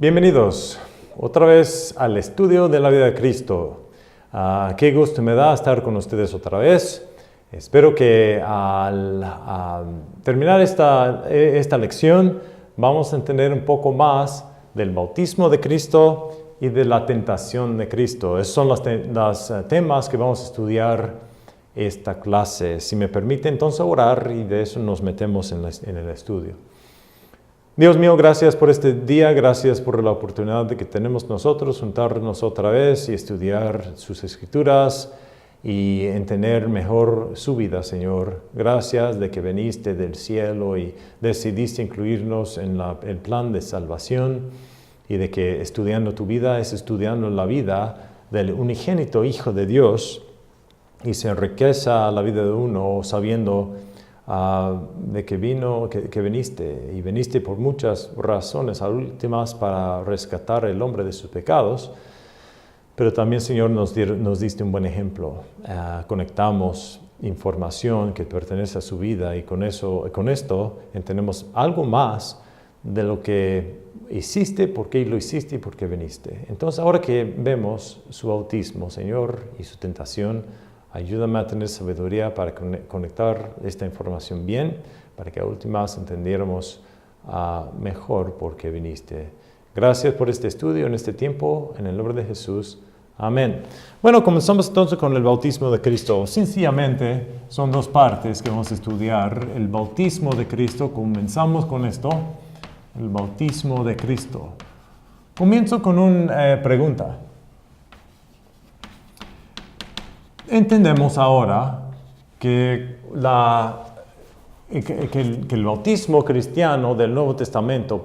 Bienvenidos otra vez al estudio de la vida de Cristo. Qué gusto me da estar con ustedes otra vez. Espero que al terminar esta lección vamos a entender un poco más del bautismo de Cristo y de la tentación de Cristo. Esos son los temas que vamos a estudiar esta clase. Si me permite entonces orar y de eso nos metemos en el estudio. Dios mío, gracias por este día, gracias por la oportunidad de que tenemos nosotros juntarnos otra vez y estudiar sus escrituras y entender mejor su vida, Señor. Gracias de que viniste del cielo y decidiste incluirnos en el plan de salvación y de que estudiando tu vida es estudiando la vida del unigénito Hijo de Dios y se enriquece la vida de uno sabiendo de que viniste y viniste por muchas razones, a últimas para rescatar al hombre de sus pecados, pero también, Señor, nos diste un buen ejemplo. Conectamos información que pertenece a su vida y con esto entendemos algo más de lo que hiciste, por qué lo hiciste y por qué viniste. Entonces, ahora que vemos su bautismo, Señor, y su tentación, ayúdame a tener sabiduría para conectar esta información bien, para que a últimas entendiéramos mejor por qué viniste. Gracias por este estudio en este tiempo, en el nombre de Jesús. Amén. Bueno, comenzamos entonces con el bautismo de Cristo. Sencillamente son dos partes que vamos a estudiar. El bautismo de Cristo, comenzamos con esto, el bautismo de Cristo. Comienzo con una pregunta. Entendemos ahora que el bautismo cristiano del Nuevo Testamento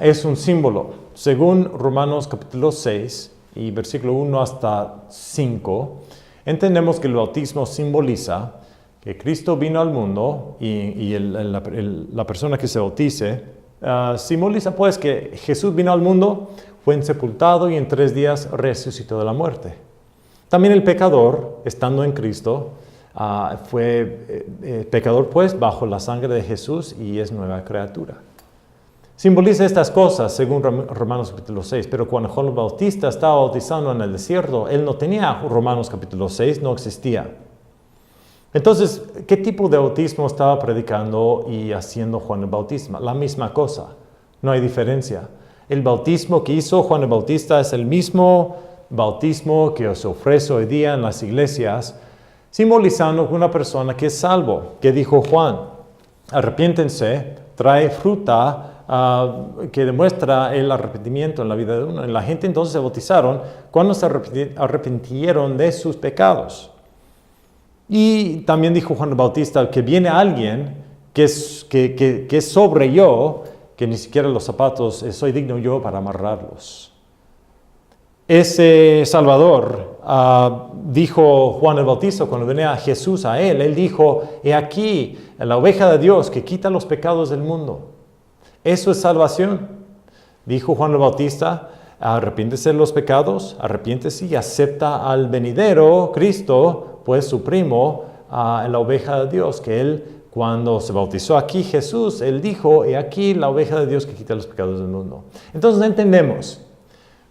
es un símbolo. Según Romanos capítulo 6 y versículo 1 hasta 5, entendemos que el bautismo simboliza que Cristo vino al mundo y la persona que se bautice simboliza pues que Jesús vino al mundo, fue sepultado y en 3 días resucitó de la muerte. También el pecador, estando en Cristo, fue pecador pues bajo la sangre de Jesús y es nueva criatura. Simboliza estas cosas según Romanos capítulo 6, pero cuando Juan el Bautista estaba bautizando en el desierto, él no tenía Romanos capítulo 6, no existía. Entonces, ¿qué tipo de bautismo estaba predicando y haciendo Juan el Bautista? La misma cosa, no hay diferencia. El bautismo que hizo Juan el Bautista es el mismo bautismo que os ofrece hoy día en las iglesias, simbolizando una persona que es salvo, que dijo Juan, arrepiéntense, trae fruta que demuestra el arrepentimiento en la vida de uno. Y la gente entonces se bautizaron cuando se arrepintieron de sus pecados. Y también dijo Juan el Bautista que viene alguien que es sobre yo, que ni siquiera los zapatos soy digno yo para amarrarlos. Ese Salvador, dijo Juan el Bautista cuando venía Jesús a él dijo, he aquí la oveja de Dios que quita los pecados del mundo. Eso es salvación. Dijo Juan el Bautista, arrepiéntese de los pecados, arrepiéntese y acepta al venidero Cristo, pues su primo, la oveja de Dios, que él, cuando se bautizó aquí Jesús, él dijo, he aquí la oveja de Dios que quita los pecados del mundo. Entonces entendemos,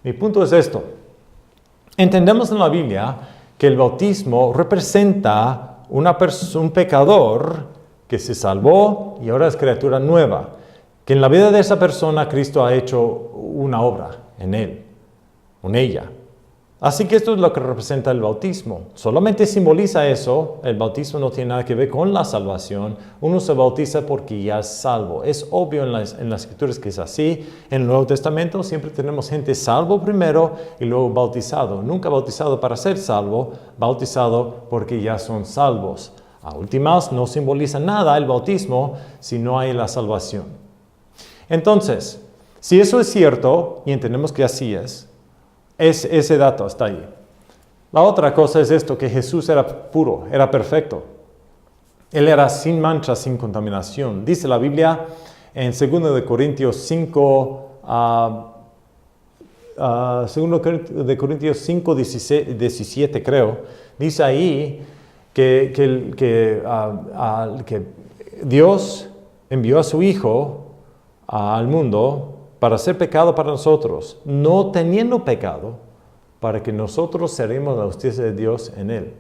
mi punto es esto, entendemos en la Biblia que el bautismo representa un pecador que se salvó y ahora es criatura nueva, que en la vida de esa persona Cristo ha hecho una obra en él, en ella. Así que esto es lo que representa el bautismo. Solamente simboliza eso. El bautismo no tiene nada que ver con la salvación. Uno se bautiza porque ya es salvo. Es obvio en las Escrituras que es así. En el Nuevo Testamento siempre tenemos gente salvo primero y luego bautizado. Nunca bautizado para ser salvo, bautizado porque ya son salvos. A últimas no simboliza nada el bautismo si no hay la salvación. Entonces, si eso es cierto, y entendemos que así es, ese dato está ahí. La otra cosa es esto, que Jesús era puro, era perfecto. Él era sin mancha, sin contaminación. Dice la Biblia en 2 Corintios 5, 17 creo, dice ahí que Dios envió a su Hijo al mundo para ser pecado para nosotros, no teniendo pecado, para que nosotros seremos la justicia de Dios en él.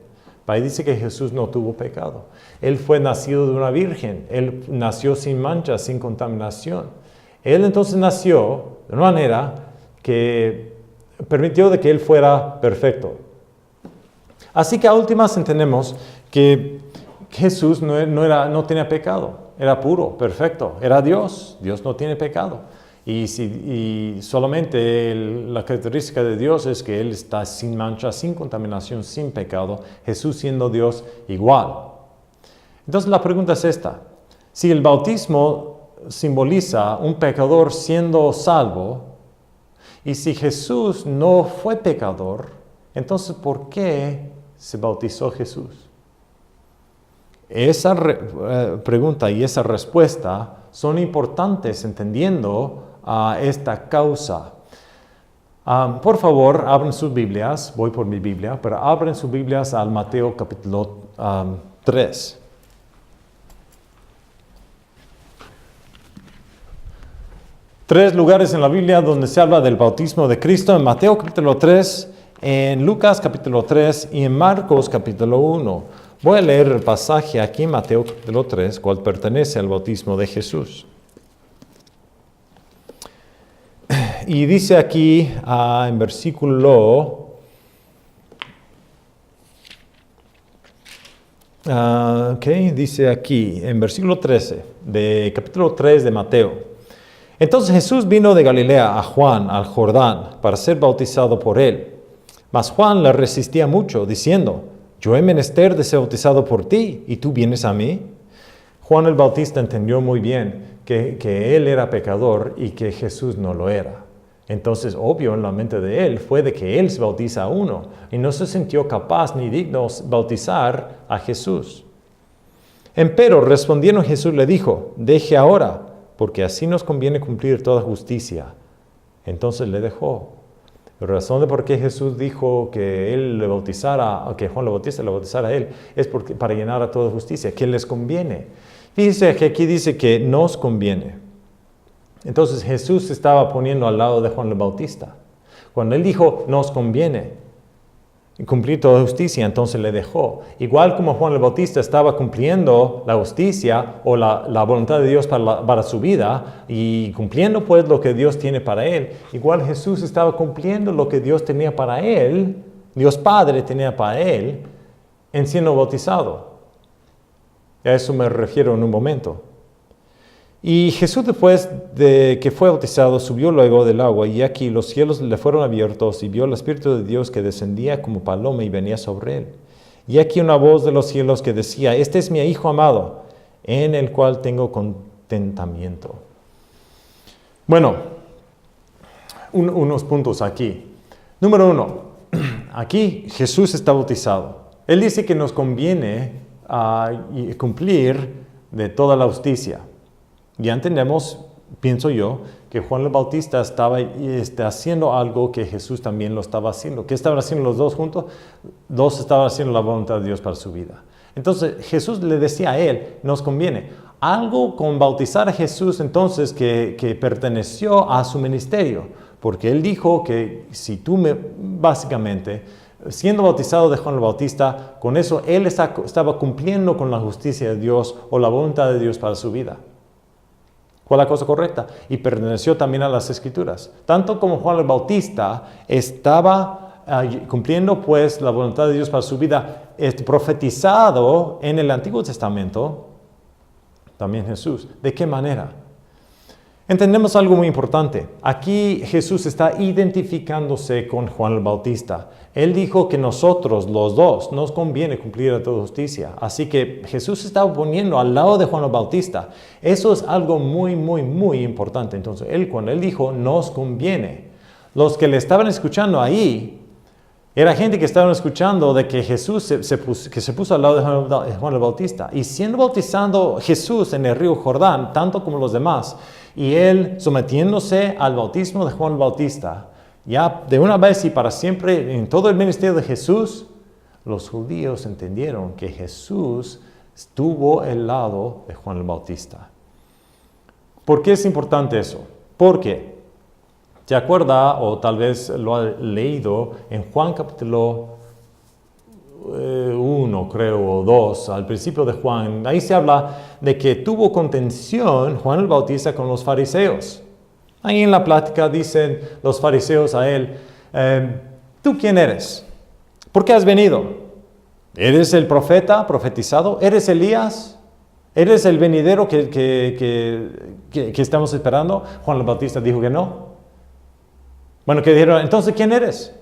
Ahí dice que Jesús no tuvo pecado. Él fue nacido de una virgen. Él nació sin mancha, sin contaminación. Él entonces nació de una manera que permitió de que él fuera perfecto. Así que a últimas entendemos que Jesús no tenía pecado. Era puro, perfecto. Era Dios. Dios no tiene pecado. Y solamente la característica de Dios es que Él está sin mancha, sin contaminación, sin pecado. Jesús siendo Dios igual. Entonces la pregunta es esta. Si el bautismo simboliza un pecador siendo salvo, y si Jesús no fue pecador, entonces ¿por qué se bautizó Jesús? Esa pregunta y esa respuesta son importantes entendiendo esta causa. Por favor, abren sus Biblias, voy por mi Biblia, pero abren sus Biblias al Mateo capítulo 3. Tres lugares en la Biblia donde se habla del bautismo de Cristo: en Mateo capítulo 3, en Lucas capítulo 3 y en Marcos capítulo 1. Voy a leer el pasaje aquí en Mateo capítulo 3, cual pertenece al bautismo de Jesús. Y dice aquí en versículo dice aquí en versículo 13 de capítulo 3 de Mateo: entonces Jesús vino de Galilea a Juan al Jordán para ser bautizado por él. Mas Juan le resistía mucho, diciendo: yo he menester de ser bautizado por ti, ¿y tú vienes a mí? Juan el Bautista entendió muy bien que él era pecador y que Jesús no lo era. Entonces, obvio en la mente de él fue de que él se bautiza a uno y no se sintió capaz ni digno de bautizar a Jesús. Empero, respondiendo Jesús le dijo: deje ahora, porque así nos conviene cumplir toda justicia. Entonces le dejó. La razón de por qué Jesús dijo que él le bautizara, que Juan le bautizara a él, es porque para llenar a toda justicia, que les conviene. Fíjense que aquí dice que nos conviene. Entonces Jesús se estaba poniendo al lado de Juan el Bautista. Cuando él dijo nos conviene cumplir toda justicia, entonces le dejó. Igual como Juan el Bautista estaba cumpliendo la justicia o la voluntad de Dios para su vida y cumpliendo pues lo que Dios tiene para él, igual Jesús estaba cumpliendo lo que Dios tenía para él, Dios Padre tenía para él, en siendo bautizado. A eso me refiero en un momento. Y Jesús, después de que fue bautizado, subió luego del agua, y aquí los cielos le fueron abiertos, y vio el Espíritu de Dios que descendía como paloma y venía sobre él. Y aquí una voz de los cielos que decía: este es mi Hijo amado, en el cual tengo contentamiento. Bueno, unos puntos aquí. Número 1, aquí Jesús está bautizado. Él dice que nos conviene cumplir de toda la justicia. Ya entendemos, pienso yo, que Juan el Bautista estaba haciendo algo que Jesús también lo estaba haciendo. ¿Qué estaban haciendo los dos juntos? Dos estaban haciendo la voluntad de Dios para su vida. Entonces Jesús le decía a él: nos conviene. Algo con bautizar a Jesús entonces que perteneció a su ministerio. Porque él dijo que si tú básicamente, siendo bautizado de Juan el Bautista, con eso él estaba cumpliendo con la justicia de Dios o la voluntad de Dios para su vida. Fue la cosa correcta y perteneció también a las Escrituras. Tanto como Juan el Bautista estaba cumpliendo pues la voluntad de Dios para su vida, profetizado en el Antiguo Testamento, también Jesús. ¿De qué manera? Entendemos algo muy importante. Aquí Jesús está identificándose con Juan el Bautista. Él dijo que nosotros, los dos, nos conviene cumplir a toda justicia. Así que Jesús se estaba poniendo al lado de Juan el Bautista. Eso es algo muy, muy, muy importante. Entonces, cuando él dijo, nos conviene, los que le estaban escuchando ahí, era gente que estaban escuchando de que Jesús se puso al lado de Juan el Bautista. Y siendo bautizando Jesús en el río Jordán, tanto como los demás, y él sometiéndose al bautismo de Juan el Bautista, ya de una vez y para siempre en todo el ministerio de Jesús, los judíos entendieron que Jesús estuvo al lado de Juan el Bautista. ¿Por qué es importante eso? Porque, ¿se acuerda o tal vez lo ha leído en Juan capítulo 1, creo, o 2, al principio de Juan? Ahí se habla de que tuvo contención Juan el Bautista con los fariseos. Ahí en la plática dicen los fariseos a él, ¿tú quién eres? ¿Por qué has venido? ¿Eres el profeta profetizado? ¿Eres Elías? ¿Eres el venidero que estamos esperando? Juan el Bautista dijo que no. Bueno, que dijeron, entonces, ¿quién eres?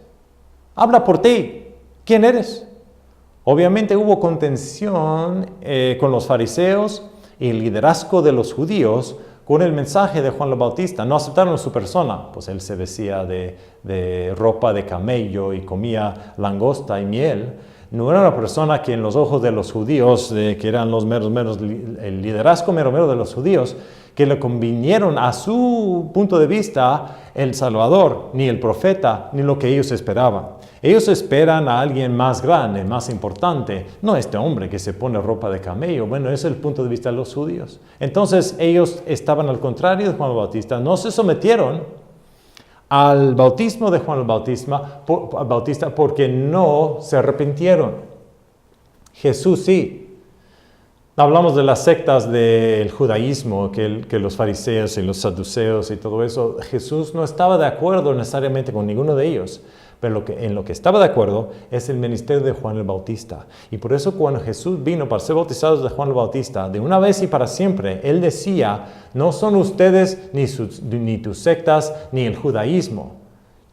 Habla por ti. ¿Quién eres? Obviamente hubo contención con los fariseos y el liderazgo de los judíos con el mensaje de Juan el Bautista. No aceptaron su persona, pues él se vestía de ropa de camello y comía langosta y miel. No era una persona que en los ojos de los judíos, que eran los el liderazgo mero de los judíos, que le convinieron a su punto de vista el Salvador, ni el profeta, ni lo que ellos esperaban. Ellos esperan a alguien más grande, más importante, no este hombre que se pone ropa de camello. Bueno, ese es el punto de vista de los judíos. Entonces ellos estaban al contrario de Juan el Bautista, no se sometieron al bautismo de Juan el Bautista porque no se arrepintieron. Jesús sí. Hablamos de las sectas del judaísmo, que los fariseos y los saduceos y todo eso. Jesús no estaba de acuerdo necesariamente con ninguno de ellos, pero en lo que estaba de acuerdo es el ministerio de Juan el Bautista. Y por eso cuando Jesús vino para ser bautizados de Juan el Bautista, de una vez y para siempre, Él decía, no son ustedes ni tus sectas ni el judaísmo.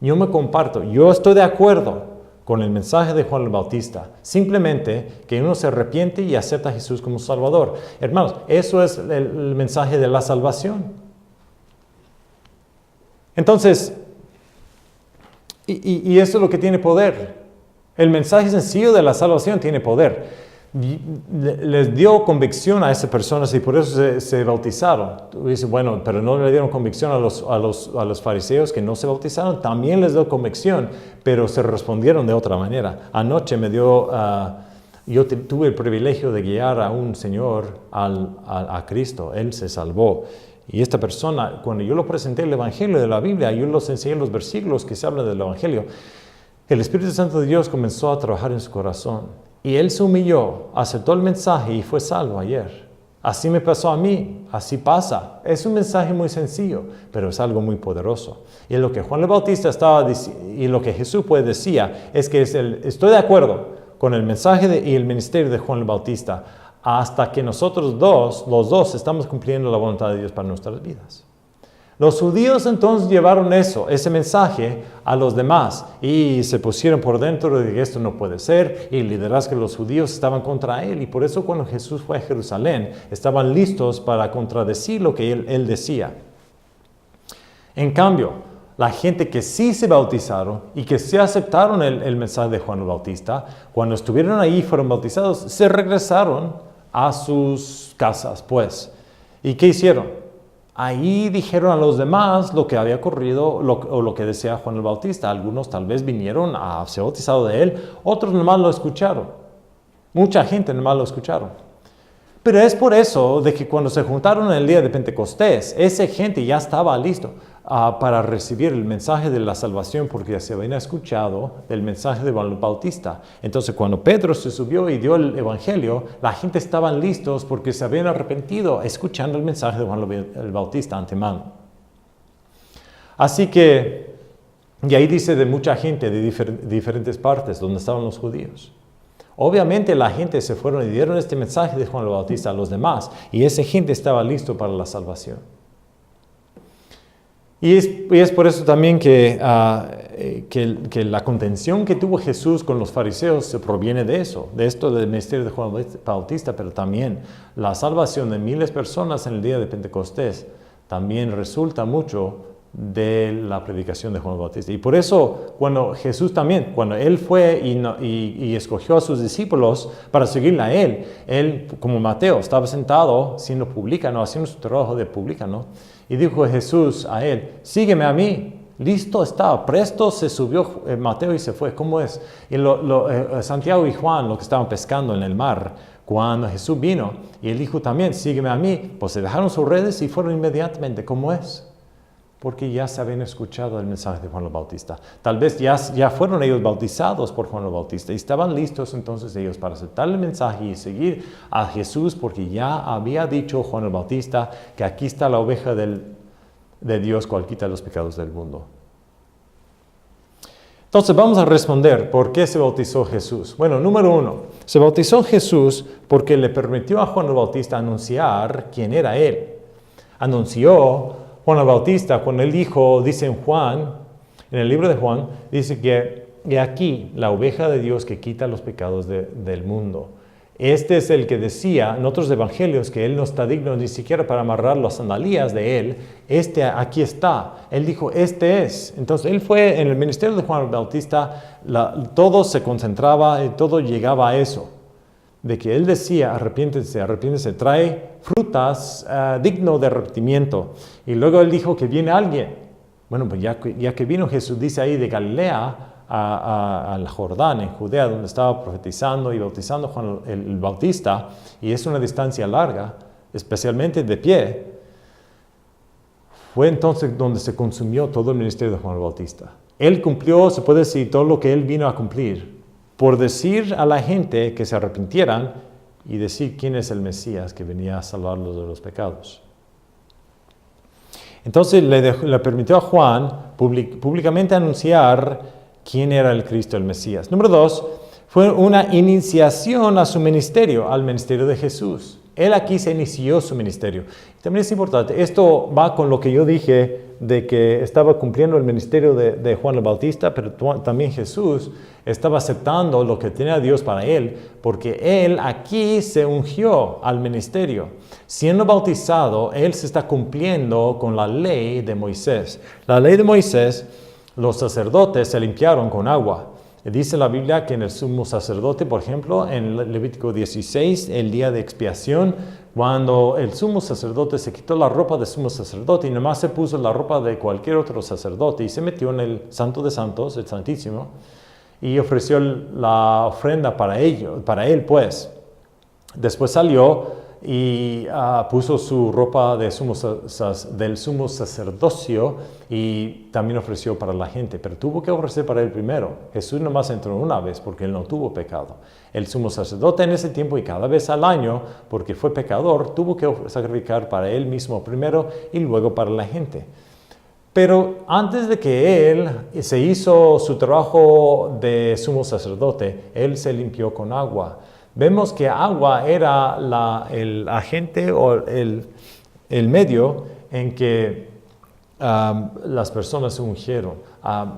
Yo me comparto, yo estoy de acuerdo con el mensaje de Juan el Bautista. Simplemente que uno se arrepiente y acepta a Jesús como Salvador. Hermanos, eso es el mensaje de la salvación. Entonces, y eso es lo que tiene poder. El mensaje sencillo de la salvación tiene poder. Les dio convicción a esas personas y por eso se bautizaron. Tú dices, bueno, pero no le dieron convicción a los fariseos que no se bautizaron. También les dio convicción, pero se respondieron de otra manera. Anoche yo tuve el privilegio de guiar a un señor a Cristo. Él se salvó. Y esta persona, cuando yo lo presenté el Evangelio de la Biblia, yo los enseñé los versículos que se hablan del Evangelio, el Espíritu Santo de Dios comenzó a trabajar en su corazón. Y él se humilló, aceptó el mensaje y fue salvo ayer. Así me pasó a mí, así pasa. Es un mensaje muy sencillo, pero es algo muy poderoso. Y lo que Juan el Bautista estaba diciendo, y lo que Jesús pues decía, es que estoy de acuerdo con el mensaje y el ministerio de Juan el Bautista, hasta que nosotros los dos, estamos cumpliendo la voluntad de Dios para nuestras vidas. Los judíos entonces llevaron ese mensaje a los demás y se pusieron por dentro de que esto no puede ser y el liderazgo de los judíos estaban contra él y por eso cuando Jesús fue a Jerusalén estaban listos para contradecir lo que él decía. En cambio, la gente que sí se bautizaron y que sí aceptaron el mensaje de Juan el Bautista, cuando estuvieron ahí y fueron bautizados, se regresaron a sus casas, pues. ¿Y qué hicieron? Ahí dijeron a los demás lo que había ocurrido o lo que decía Juan el Bautista. Algunos tal vez vinieron a ser bautizados de él, otros nomás lo escucharon. Mucha gente nomás lo escucharon. Pero es por eso de que cuando se juntaron el día de Pentecostés, esa gente ya estaba listo para recibir el mensaje de la salvación porque ya se habían escuchado el mensaje de Juan el Bautista. Entonces cuando Pedro se subió y dio el evangelio, la gente estaba listos porque se habían arrepentido escuchando el mensaje de Juan el Bautista antemano. Así que, y ahí dice de mucha gente de diferentes partes donde estaban los judíos. Obviamente la gente se fueron y dieron este mensaje de Juan el Bautista a los demás y esa gente estaba listo para la salvación. Y es por eso también que la contención que tuvo Jesús con los fariseos se proviene de esto del ministerio de Juan el Bautista, pero también la salvación de miles de personas en el día de Pentecostés también resulta mucho de la predicación de Juan el Bautista. Y por eso, cuando Jesús también, cuando Él fue y escogió a sus discípulos para seguirle a Él, como Mateo, estaba sentado siendo publicano, haciendo su trabajo de publicano, y dijo Jesús a él, sígueme a mí. Listo estaba, presto se subió Mateo y se fue. ¿Cómo es? Y Santiago y Juan, los que estaban pescando en el mar, Cuando Jesús vino y él dijo también, sígueme a mí, pues se dejaron sus redes y fueron inmediatamente. ¿Cómo es? Porque ya se habían escuchado el mensaje de Juan el Bautista. Tal vez ya fueron ellos bautizados por Juan el Bautista y estaban listos entonces ellos para aceptar el mensaje y seguir a Jesús, porque ya había dicho Juan el Bautista que aquí está la oveja de Dios cual quita los pecados del mundo. Entonces vamos a responder por qué se bautizó Jesús. Bueno, número 1, se bautizó Jesús porque le permitió a Juan el Bautista anunciar quién era él. Anunció Juan el Bautista cuando él dijo, dice en el libro de Juan, dice que he aquí la oveja de Dios que quita los pecados del mundo. Este es el que decía en otros evangelios que él no está digno ni siquiera para amarrar las sandalias de él. Aquí está. Él dijo, este es. Entonces él fue en el ministerio de Juan el Bautista, todo se concentraba y todo llegaba a eso. De que él decía, arrepiéntese, trae frutas digno de arrepentimiento. Y luego él dijo que viene alguien. Bueno, pues ya que vino Jesús, dice ahí de Galilea al Jordán, en Judea, donde estaba profetizando y bautizando Juan el Bautista, y es una distancia larga, especialmente de pie, fue entonces donde se consumió todo el ministerio de Juan el Bautista. Él cumplió, se puede decir, todo lo que él vino a cumplir, por decir a la gente que se arrepintieran y decir quién es el Mesías que venía a salvarlos de los pecados. Entonces le permitió a Juan públicamente anunciar quién era el Cristo, el Mesías. Número 2, fue una iniciación a su ministerio, al ministerio de Jesús. Él aquí se inició su ministerio. También es importante, esto va con lo que yo dije de que estaba cumpliendo el ministerio de Juan el Bautista, pero también Jesús estaba aceptando lo que tenía Dios para él, porque él aquí se ungió al ministerio. Siendo bautizado, él se está cumpliendo con la ley de Moisés. La ley de Moisés, los sacerdotes se limpiaron con agua. Dice la Biblia que en el sumo sacerdote, por ejemplo, en Levítico 16, el día de expiación, cuando el sumo sacerdote se quitó la ropa de sumo sacerdote y nomás se puso la ropa de cualquier otro sacerdote y se metió en el Santo de Santos, el Santísimo, y ofreció la ofrenda para él pues. Después salió y puso su ropa del sumo sacerdocio y también ofreció para la gente, pero tuvo que ofrecer para él primero. Jesús nomás entró una vez porque él no tuvo pecado. El sumo sacerdote en ese tiempo y cada vez al año, porque fue pecador, tuvo que sacrificar para él mismo primero y luego para la gente. Pero antes de que él se hizo su trabajo de sumo sacerdote, él se limpió con agua. Vemos que agua era el agente o el medio en que las personas se ungieron.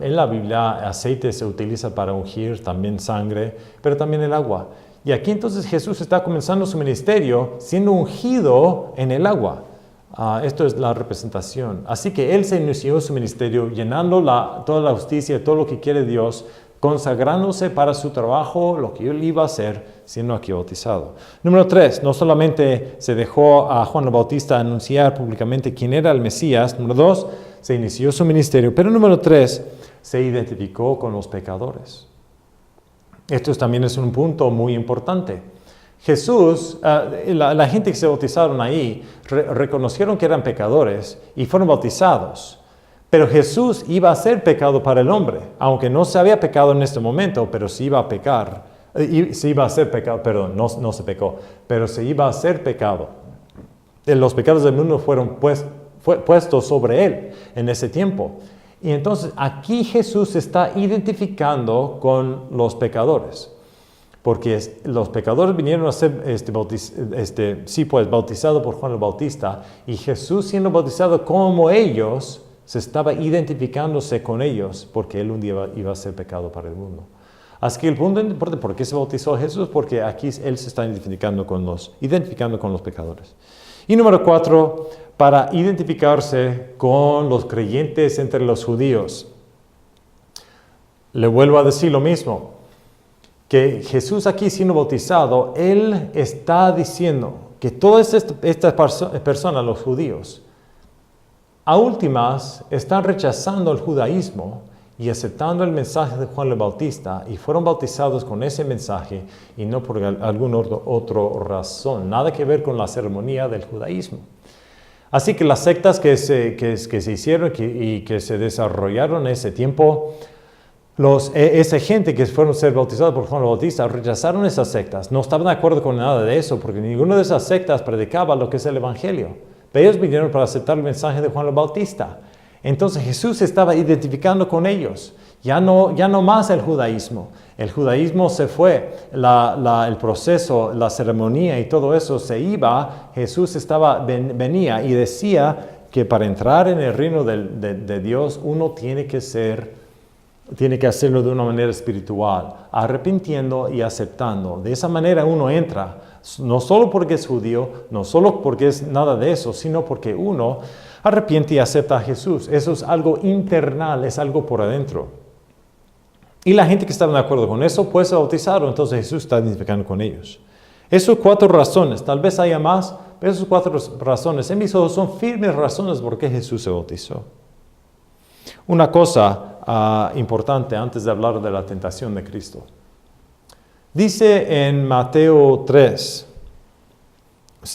En la Biblia aceite se utiliza para ungir, también sangre, pero también el agua. Y aquí entonces Jesús está comenzando su ministerio siendo ungido en el agua. Esto es la representación. Así que él se inició su ministerio llenando toda la justicia, todo lo que quiere Dios, consagrándose para su trabajo, lo que él iba a hacer, siendo aquí bautizado. Número 3, no solamente se dejó a Juan el Bautista anunciar públicamente quién era el Mesías. Número 2, se inició su ministerio. Pero número 3, se identificó con los pecadores. Esto también es un punto muy importante. Jesús, la gente que se bautizaron ahí, reconocieron que eran pecadores y fueron bautizados. Pero Jesús iba a ser pecado para el hombre, aunque no se había pecado en este momento, pero se iba a pecar. Se iba a hacer pecado, perdón, no se pecó, pero se iba a hacer pecado. Los pecados del mundo fueron puestos sobre él en ese tiempo. Y entonces aquí Jesús se está identificando con los pecadores. Porque los pecadores vinieron a ser bautizados por Juan el Bautista. Y Jesús, siendo bautizado como ellos, se estaba identificándose con ellos porque él un día iba a ser pecado para el mundo. Así que el punto importante, ¿por qué se bautizó Jesús? Porque aquí él se está identificando con los pecadores. Y número 4, para identificarse con los creyentes entre los judíos. Le vuelvo a decir lo mismo, que Jesús aquí siendo bautizado, él está diciendo que todas estas personas, los judíos, a últimas están rechazando el judaísmo y aceptando el mensaje de Juan el Bautista y fueron bautizados con ese mensaje y no por alguna otra razón, nada que ver con la ceremonia del judaísmo. Así que las sectas que se hicieron y que se desarrollaron en ese tiempo, esa gente que fueron a ser bautizados por Juan el Bautista rechazaron esas sectas, no estaban de acuerdo con nada de eso porque ninguna de esas sectas predicaba lo que es el Evangelio. Pero ellos vinieron para aceptar el mensaje de Juan el Bautista. Entonces Jesús se estaba identificando con ellos. Ya no más el judaísmo. El judaísmo se fue, el proceso, la ceremonia y todo eso se iba. Jesús venía y decía que para entrar en el reino de Dios uno tiene que hacerlo de una manera espiritual, arrepintiendo y aceptando. De esa manera uno entra, no solo porque es judío, no solo porque es nada de eso, sino porque uno arrepiente y acepta a Jesús. Eso es algo internal, es algo por adentro. Y la gente que estaba de acuerdo con eso, pues se bautizaron. Entonces Jesús está identificando con ellos. Esas 4 razones, tal vez haya más, pero esas 4 razones, en mis ojos, son firmes razones por qué Jesús se bautizó. Una cosa importante antes de hablar de la tentación de Cristo. Dice en Mateo 3,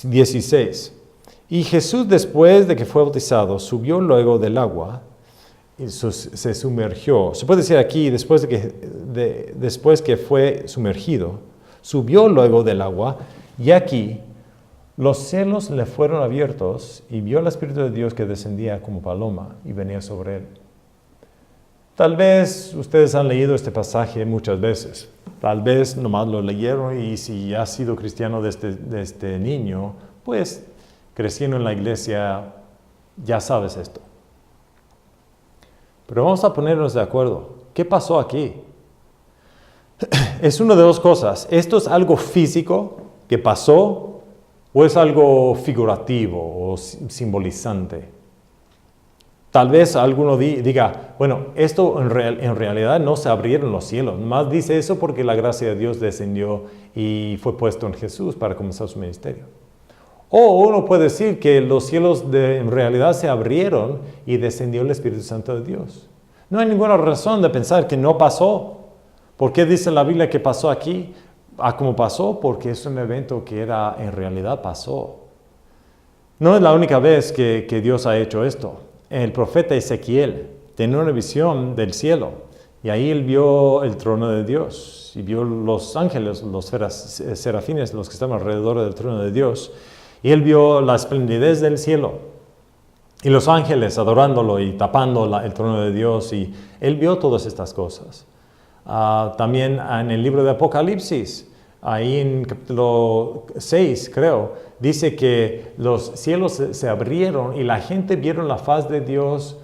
16, y Jesús después de que fue bautizado, subió luego del agua y se sumergió. Se puede decir aquí, después que fue sumergido, subió luego del agua y aquí los cielos le fueron abiertos y vio el Espíritu de Dios que descendía como paloma y venía sobre él. Tal vez ustedes han leído este pasaje muchas veces. Tal vez nomás lo leyeron y si has sido cristiano desde niño, pues creciendo en la iglesia ya sabes esto. Pero vamos a ponernos de acuerdo. ¿Qué pasó aquí? Es una de 2 cosas. ¿Esto es algo físico que pasó o es algo figurativo o simbolizante? Tal vez alguno diga, bueno, esto en realidad no se abrieron los cielos. Más dice eso porque la gracia de Dios descendió y fue puesto en Jesús para comenzar su ministerio. O uno puede decir que los cielos en realidad se abrieron y descendió el Espíritu Santo de Dios. No hay ninguna razón de pensar que no pasó. ¿Por qué dice la Biblia que pasó aquí? ¿Cómo pasó? Porque es un evento que en realidad pasó. No es la única vez que Dios ha hecho esto. El profeta Ezequiel tenía una visión del cielo y ahí él vio el trono de Dios y vio los ángeles, los serafines, los que estaban alrededor del trono de Dios. Y él vio la esplendidez del cielo y los ángeles adorándolo y tapando el trono de Dios. Y él vio todas estas cosas. También en el libro de Apocalipsis, ahí en capítulo 6, creo, dice que los cielos se abrieron y la gente vieron la faz de Dios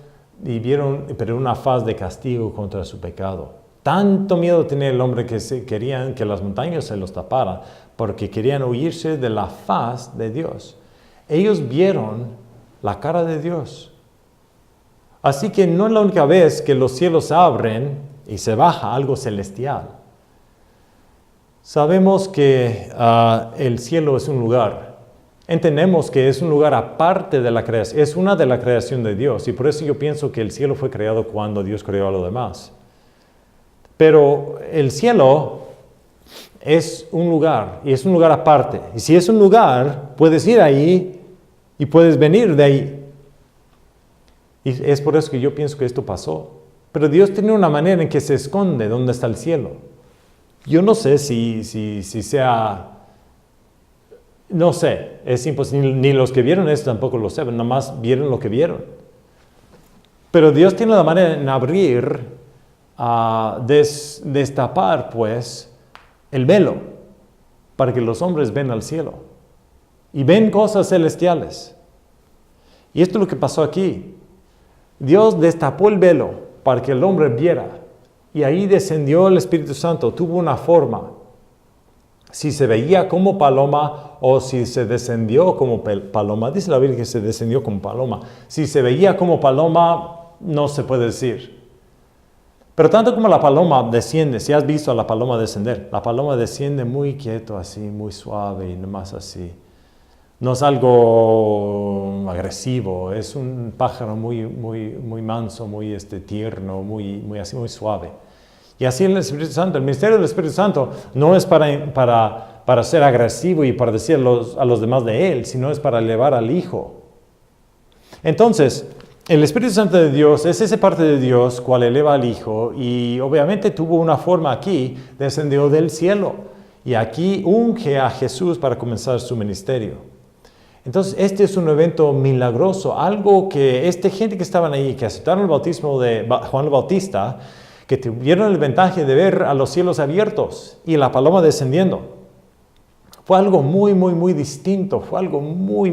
pero una faz de castigo contra su pecado. Tanto miedo tenía el hombre que querían que las montañas se los taparan porque querían huirse de la faz de Dios. Ellos vieron la cara de Dios. Así que no es la única vez que los cielos se abren y se baja algo celestial. Sabemos que el cielo es un lugar. Entendemos que es un lugar aparte de la creación. Es una de la creación de Dios. Y por eso yo pienso que el cielo fue creado cuando Dios creó a lo demás. Pero el cielo es un lugar. Y es un lugar aparte. Y si es un lugar, puedes ir ahí y puedes venir de ahí. Y es por eso que yo pienso que esto pasó. Pero Dios tiene una manera en que se esconde donde está el cielo. Yo no sé si sea, no sé, es imposible, ni los que vieron esto tampoco lo saben, nada más vieron lo que vieron. Pero Dios tiene la manera en abrir, destapar pues el velo para que los hombres ven al cielo y ven cosas celestiales. Y esto es lo que pasó aquí. Dios destapó el velo para que el hombre viera. Y ahí descendió el Espíritu Santo, tuvo una forma. Si se veía como paloma o si se descendió como paloma. Dice la Biblia que se descendió como paloma. Si se veía como paloma, no se puede decir. Pero tanto como la paloma desciende, si has visto a la paloma descender, la paloma desciende muy quieto así, muy suave y nomás así. No es algo agresivo, es un pájaro muy manso, muy tierno, muy suave. Y así el Espíritu Santo, el ministerio del Espíritu Santo no es para ser agresivo y para decir a los demás de Él, sino es para elevar al Hijo. Entonces, el Espíritu Santo de Dios es esa parte de Dios cual eleva al Hijo y obviamente tuvo una forma aquí, descendió del cielo y aquí unge a Jesús para comenzar su ministerio. Entonces, este es un evento milagroso, algo que gente que estaban ahí, que aceptaron el bautismo de Juan el Bautista, que tuvieron el ventaja de ver a los cielos abiertos y la paloma descendiendo. Fue algo muy distinto, fue algo muy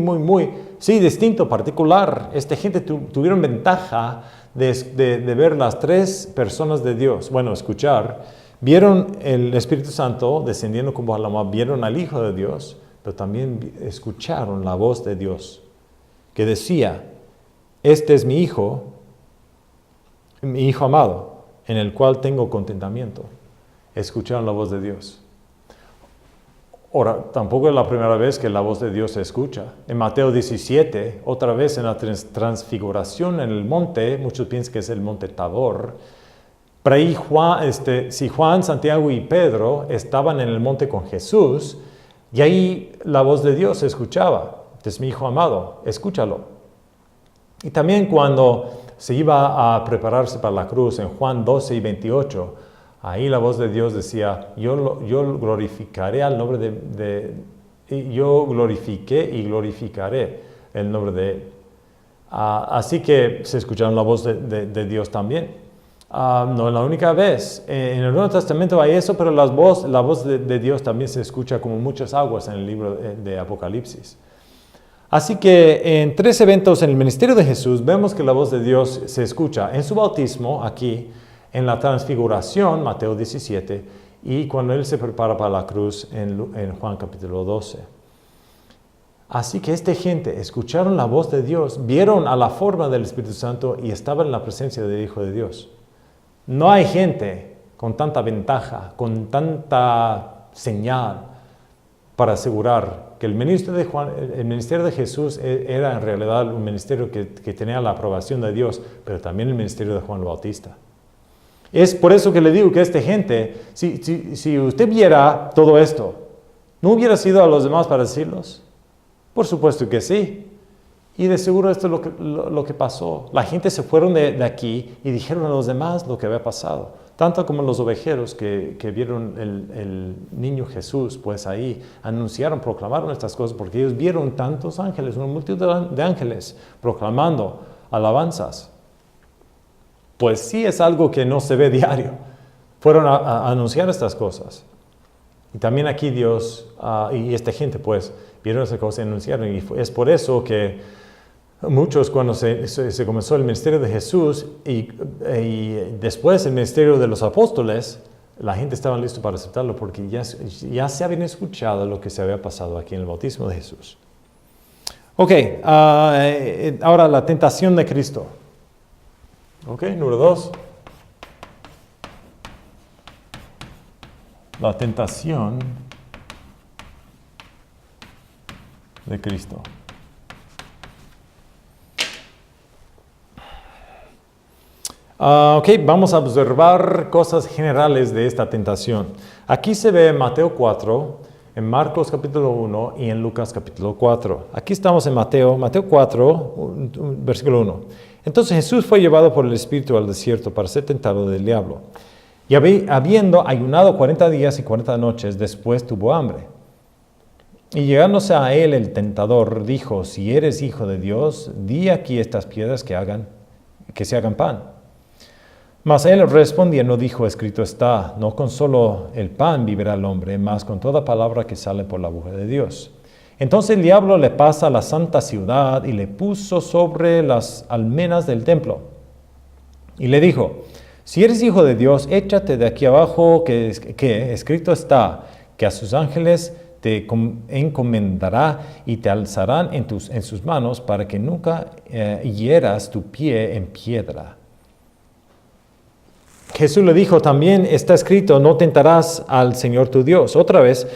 distinto, particular. Esta gente tuvieron ventaja de ver las tres personas de Dios. Bueno, escuchar. Vieron el Espíritu Santo descendiendo como paloma, vieron al Hijo de Dios, pero también escucharon la voz de Dios, que decía, este es mi Hijo amado, en el cual tengo contentamiento. Escucharon la voz de Dios. Ahora, tampoco es la primera vez que la voz de Dios se escucha. En Mateo 17, otra vez en la transfiguración en el monte, muchos piensan que es el monte Tabor. Pero ahí si Juan, Santiago y Pedro estaban en el monte con Jesús, y ahí la voz de Dios se escuchaba. Este es mi Hijo amado, escúchalo. Y también cuando se iba a prepararse para la cruz, en Juan 12 y 28, ahí la voz de Dios decía, yo glorificaré al nombre yo glorifiqué y glorificaré el nombre de Él. Así que se escucharon la voz de Dios también. No es la única vez. En el Nuevo Testamento hay eso, pero la voz de Dios también se escucha como muchas aguas en el libro de Apocalipsis. Así que en 3 eventos en el ministerio de Jesús vemos que la voz de Dios se escucha. En su bautismo, aquí, en la transfiguración, Mateo 17, y cuando Él se prepara para la cruz en Juan capítulo 12. Así que esta gente escucharon la voz de Dios, vieron a la forma del Espíritu Santo y estaban en la presencia del Hijo de Dios. No hay gente con tanta ventaja, con tanta señal para asegurar que el ministerio de Jesús era en realidad un ministerio que tenía la aprobación de Dios, pero también el ministerio de Juan el Bautista. Es por eso que le digo que esta gente, si usted viera todo esto, ¿no hubiera sido a los demás para decirlos? Por supuesto que sí. Y de seguro esto es lo que pasó. La gente se fueron de aquí y dijeron a los demás lo que había pasado. Tanto como los ovejeros que vieron el niño Jesús, pues ahí anunciaron, proclamaron estas cosas, porque ellos vieron tantos ángeles, una multitud de ángeles proclamando alabanzas. Pues sí es algo que no se ve diario. Fueron a anunciar estas cosas. Y también aquí Dios y esta gente pues vieron esas cosas y anunciaron. Y es por eso que muchos cuando se comenzó el ministerio de Jesús y después el ministerio de los apóstoles, la gente estaba lista para aceptarlo porque ya se habían escuchado lo que se había pasado aquí en el bautismo de Jesús. Ok, ahora la tentación de Cristo. Ok, número 2. La tentación de Cristo. Ok, vamos a observar cosas generales de esta tentación. Aquí se ve en Mateo 4, en Marcos capítulo 1 y en Lucas capítulo 4. Aquí estamos en Mateo 4, versículo 1. Entonces Jesús fue llevado por el Espíritu al desierto para ser tentado del diablo. Y habiendo ayunado 40 días y 40 noches, después tuvo hambre. Y llegándose a él el tentador, dijo, si eres hijo de Dios, di aquí estas piedras que se hagan pan. Mas él respondiendo dijo, escrito está, no con solo el pan vivirá el hombre, mas con toda palabra que sale por la boca de Dios. Entonces el diablo le pasa a la santa ciudad y le puso sobre las almenas del templo. Y le dijo, si eres hijo de Dios, échate de aquí abajo, que escrito está, que a sus ángeles te encomendará y te alzarán en sus manos para que nunca hieras tu pie en piedra. Jesús le dijo, también está escrito, no tentarás al Señor tu Dios. Otra vez,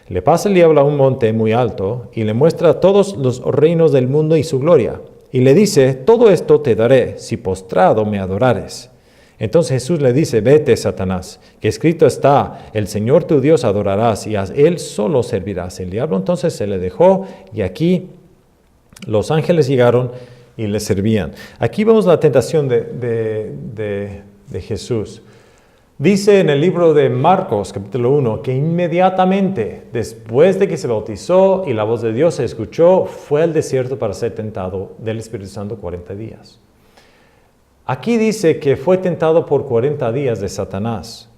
le pasa el diablo a un monte muy alto y le muestra todos los reinos del mundo y su gloria. y le dice, todo esto te daré si postrado me adorares. Entonces Jesús le dice, vete, Satanás, que escrito está, el Señor tu Dios adorarás y a Él solo servirás. El diablo entonces se le dejó y aquí los ángeles llegaron y le servían. Aquí vemos la tentación de Jesús. Dice en el libro de Marcos, capítulo 1, que inmediatamente después de que se bautizó y la voz de Dios se escuchó, fue al desierto para ser tentado del Espíritu Santo 40 días. Aquí dice que fue tentado por 40 días de Satanás.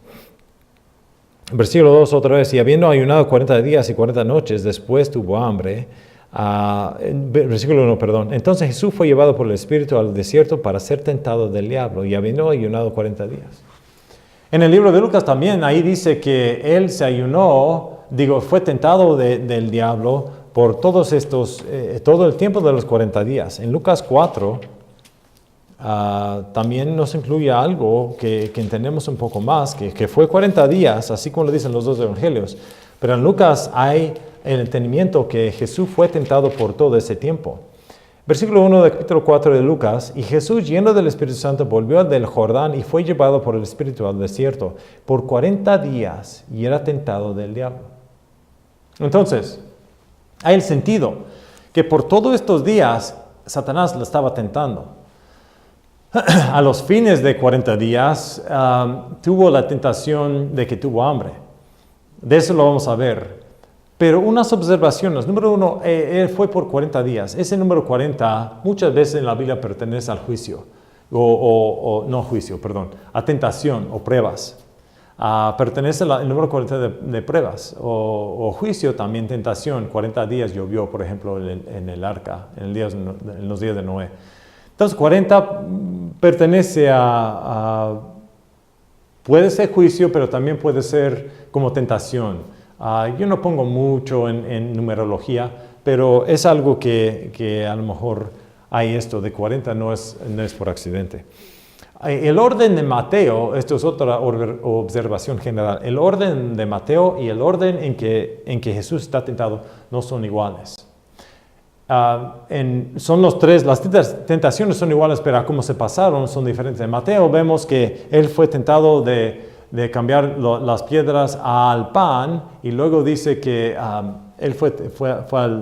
Versículo 2 otra vez, y habiendo ayunado 40 días y 40 noches, después tuvo hambre. Versículo 1, perdón. Entonces Jesús fue llevado por el Espíritu al desierto para ser tentado del diablo, y habiendo ayunado 40 días. En el libro de Lucas también, ahí dice que él se ayunó, fue tentado del diablo por todo el tiempo de los 40 días. En Lucas 4, también nos incluye algo que entendemos un poco más, que fue 40 días, así como lo dicen los dos evangelios. Pero en Lucas hay el entendimiento que Jesús fue tentado por todo ese tiempo. Versículo 1 del capítulo 4 de Lucas, y Jesús, lleno del Espíritu Santo, volvió del Jordán y fue llevado por el Espíritu al desierto por 40 días y era tentado del diablo. Entonces, hay el sentido que por todos estos días Satanás lo estaba tentando. A los fines de 40 días tuvo la tentación de que tuvo hambre. De eso lo vamos a ver. Pero unas observaciones. Número 1, él fue por 40 días. Ese número 40 muchas veces en la Biblia pertenece al juicio. A tentación o pruebas. Pertenece el número 40 de pruebas. O juicio también, tentación. 40 días llovió, por ejemplo, en el arca, en los días de Noé. Entonces 40 pertenece puede ser juicio, pero también puede ser como tentación. Yo no pongo mucho en numerología, pero es algo que a lo mejor hay esto de 40, no es por accidente. El orden de Mateo, esto es otra observación general, el orden de Mateo y el orden en que Jesús está tentado no son iguales. Son los tres, las tentaciones son iguales, pero cómo se pasaron son diferentes. En Mateo vemos que él fue tentado de cambiar las piedras al pan, y luego dice que él fue a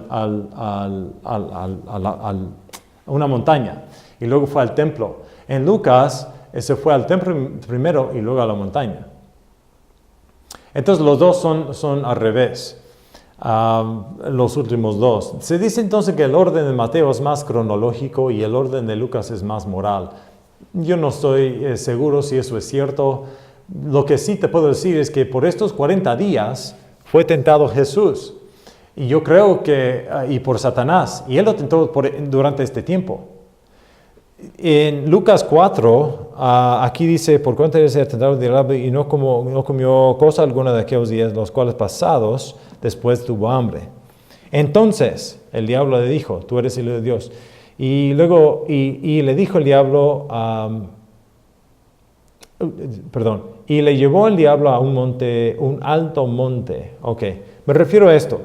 una montaña y luego fue al templo. En Lucas, se fue al templo primero y luego a la montaña. Entonces los dos son al revés. Los últimos dos. Se dice entonces que el orden de Mateo es más cronológico y el orden de Lucas es más moral. Yo no estoy seguro si eso es cierto. Lo que sí te puedo decir es que por estos 40 días fue tentado Jesús. Y yo creo y por Satanás. Y él lo tentó durante este tiempo. En Lucas 4, aquí dice, por cuenta de ser tentado del diablo y no comió cosa alguna de aquellos días, los cuales pasados, después tuvo hambre. Entonces el diablo le dijo, tú eres el Hijo de Dios. Y luego, y le dijo el diablo, y le llevó el diablo a un alto monte. Ok, me refiero a esto.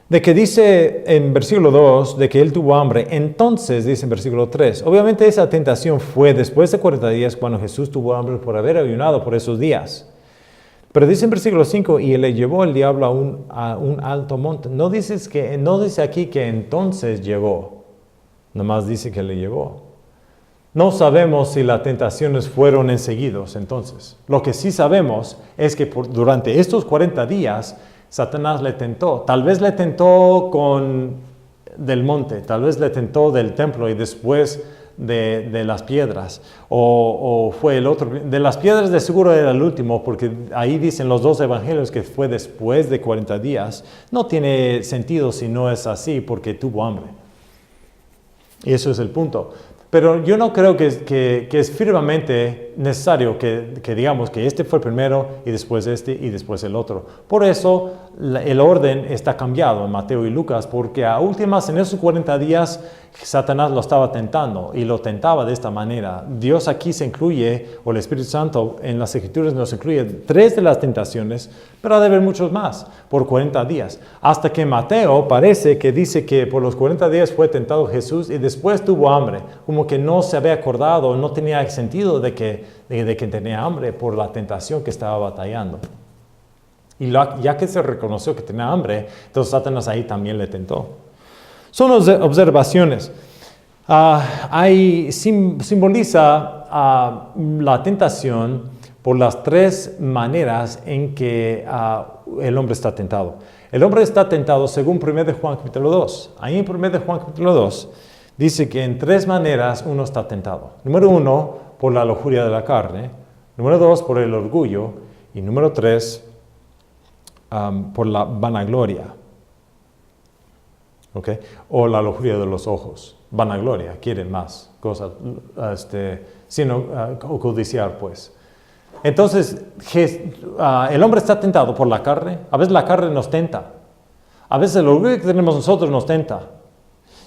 De que dice en versículo 2 de que él tuvo hambre, entonces dice en versículo 3, obviamente esa tentación fue después de 40 días cuando Jesús tuvo hambre por haber ayunado por esos días. Pero dice en versículo 5, y le llevó el diablo a un alto monte. No dice aquí que entonces llegó, nomás dice que le llevó. No sabemos si las tentaciones fueron enseguidos entonces. Lo que sí sabemos es que durante estos 40 días Satanás le tentó. Tal vez le tentó del monte, tal vez le tentó del templo y después de las piedras. O fue el otro. De las piedras de seguro era el último, porque ahí dicen los dos evangelios que fue después de 40 días. No tiene sentido si no es así, porque tuvo hambre. Y eso es el punto. Pero yo no creo que es firmemente necesario que digamos que este fue primero y después este y después el otro. Por eso el orden está cambiado en Mateo y Lucas, porque a últimas en esos 40 días Satanás lo estaba tentando y lo tentaba de esta manera. Dios aquí se incluye, o el Espíritu Santo en las Escrituras nos incluye 3 de las tentaciones, pero ha de haber muchos más por 40 días. Hasta que Mateo parece que dice que por los 40 días fue tentado Jesús y después tuvo hambre, como que no se había acordado, no tenía sentido de que tenía hambre por la tentación que estaba batallando. Y ya que se reconoció que tenía hambre, entonces Satanás ahí también le tentó. Son observaciones. Simboliza la tentación por las 3 maneras en que el hombre está tentado. El hombre está tentado según 1 de Juan capítulo 2. Ahí en 1 de Juan capítulo 2 dice que en 3 maneras uno está tentado. Número 1, por la lujuria de la carne. Número 2, por el orgullo. Y número 3, por la vanagloria. ¿Okay? O la lujuria de los ojos. Vanagloria, quieren más cosas, sino codiciar, pues. Entonces, el hombre está tentado por la carne. A veces la carne nos tenta. A veces el orgullo que tenemos nosotros nos tenta.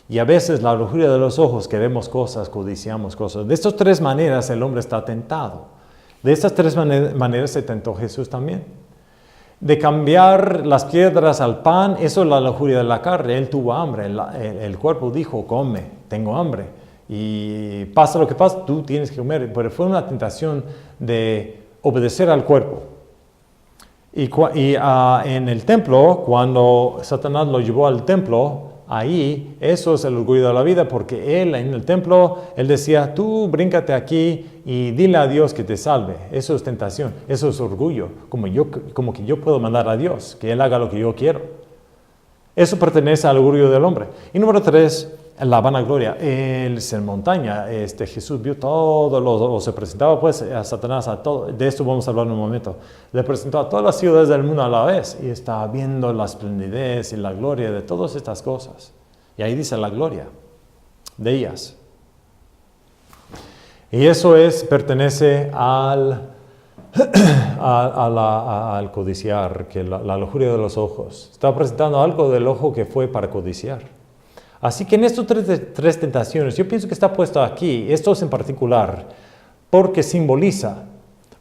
Y a veces la lujuria de los ojos, queremos cosas, codiciamos cosas. De estas 3 maneras el hombre está tentado. De estas 3 maneras se tentó Jesús también. De cambiar las piedras al pan, eso es la lujuria de la carne. Él tuvo hambre, el cuerpo dijo, come, tengo hambre. Y pasa lo que pasa, tú tienes que comer. Pero fue una tentación de obedecer al cuerpo. Y en el templo, cuando Satanás lo llevó al templo, ahí, eso es el orgullo de la vida, porque él en el templo, él decía, tú bríncate aquí y dile a Dios que te salve. Eso es tentación, eso es orgullo, como que yo puedo mandar a Dios, que Él haga lo que yo quiero. Eso pertenece al orgullo del hombre. Y número 3, la vanagloria. Él se montaña, Jesús vio todo, se presentaba pues a Satanás, a todo. De esto vamos a hablar en un momento. Le presentó a todas las ciudades del mundo a la vez y estaba viendo la esplendidez y la gloria de todas estas cosas. Y ahí dice la gloria de ellas. Y eso pertenece al codiciar, que la lujuria de los ojos. Estaba presentando algo del ojo que fue para codiciar. Así que en estas 3 tentaciones, yo pienso que está puesto aquí, estos en particular, porque simboliza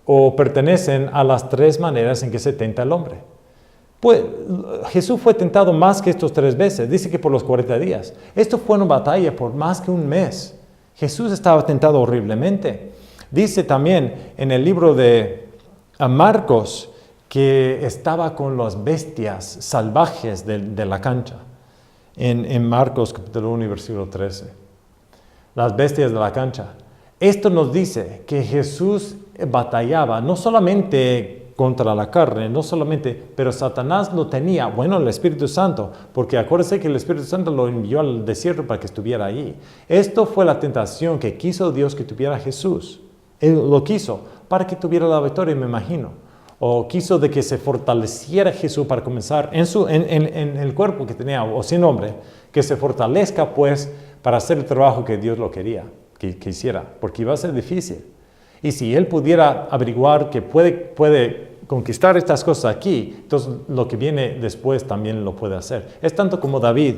o pertenecen a las 3 maneras en que se tenta el hombre. Pues Jesús fue tentado más que estos 3 veces, dice que por los 40 días. Esto fue una batalla por más que un mes. Jesús estaba tentado horriblemente. Dice también en el libro de Marcos que estaba con las bestias salvajes de la cancha. En Marcos capítulo 1 y versículo 13. Las bestias de la cancha. Esto nos dice que Jesús batallaba no solamente contra la carne, pero Satanás lo tenía, bueno, el Espíritu Santo, porque acuérdense que el Espíritu Santo lo envió al desierto para que estuviera allí. Esto fue la tentación que quiso Dios que tuviera Jesús. Él lo quiso para que tuviera la victoria, me imagino. O quiso de que se fortaleciera Jesús para comenzar en el cuerpo que tenía, o sin hombre, que se fortalezca pues para hacer el trabajo que Dios lo quería que hiciera, porque iba a ser difícil. Y si él pudiera averiguar que puede conquistar estas cosas aquí, entonces lo que viene después también lo puede hacer. Es tanto como David,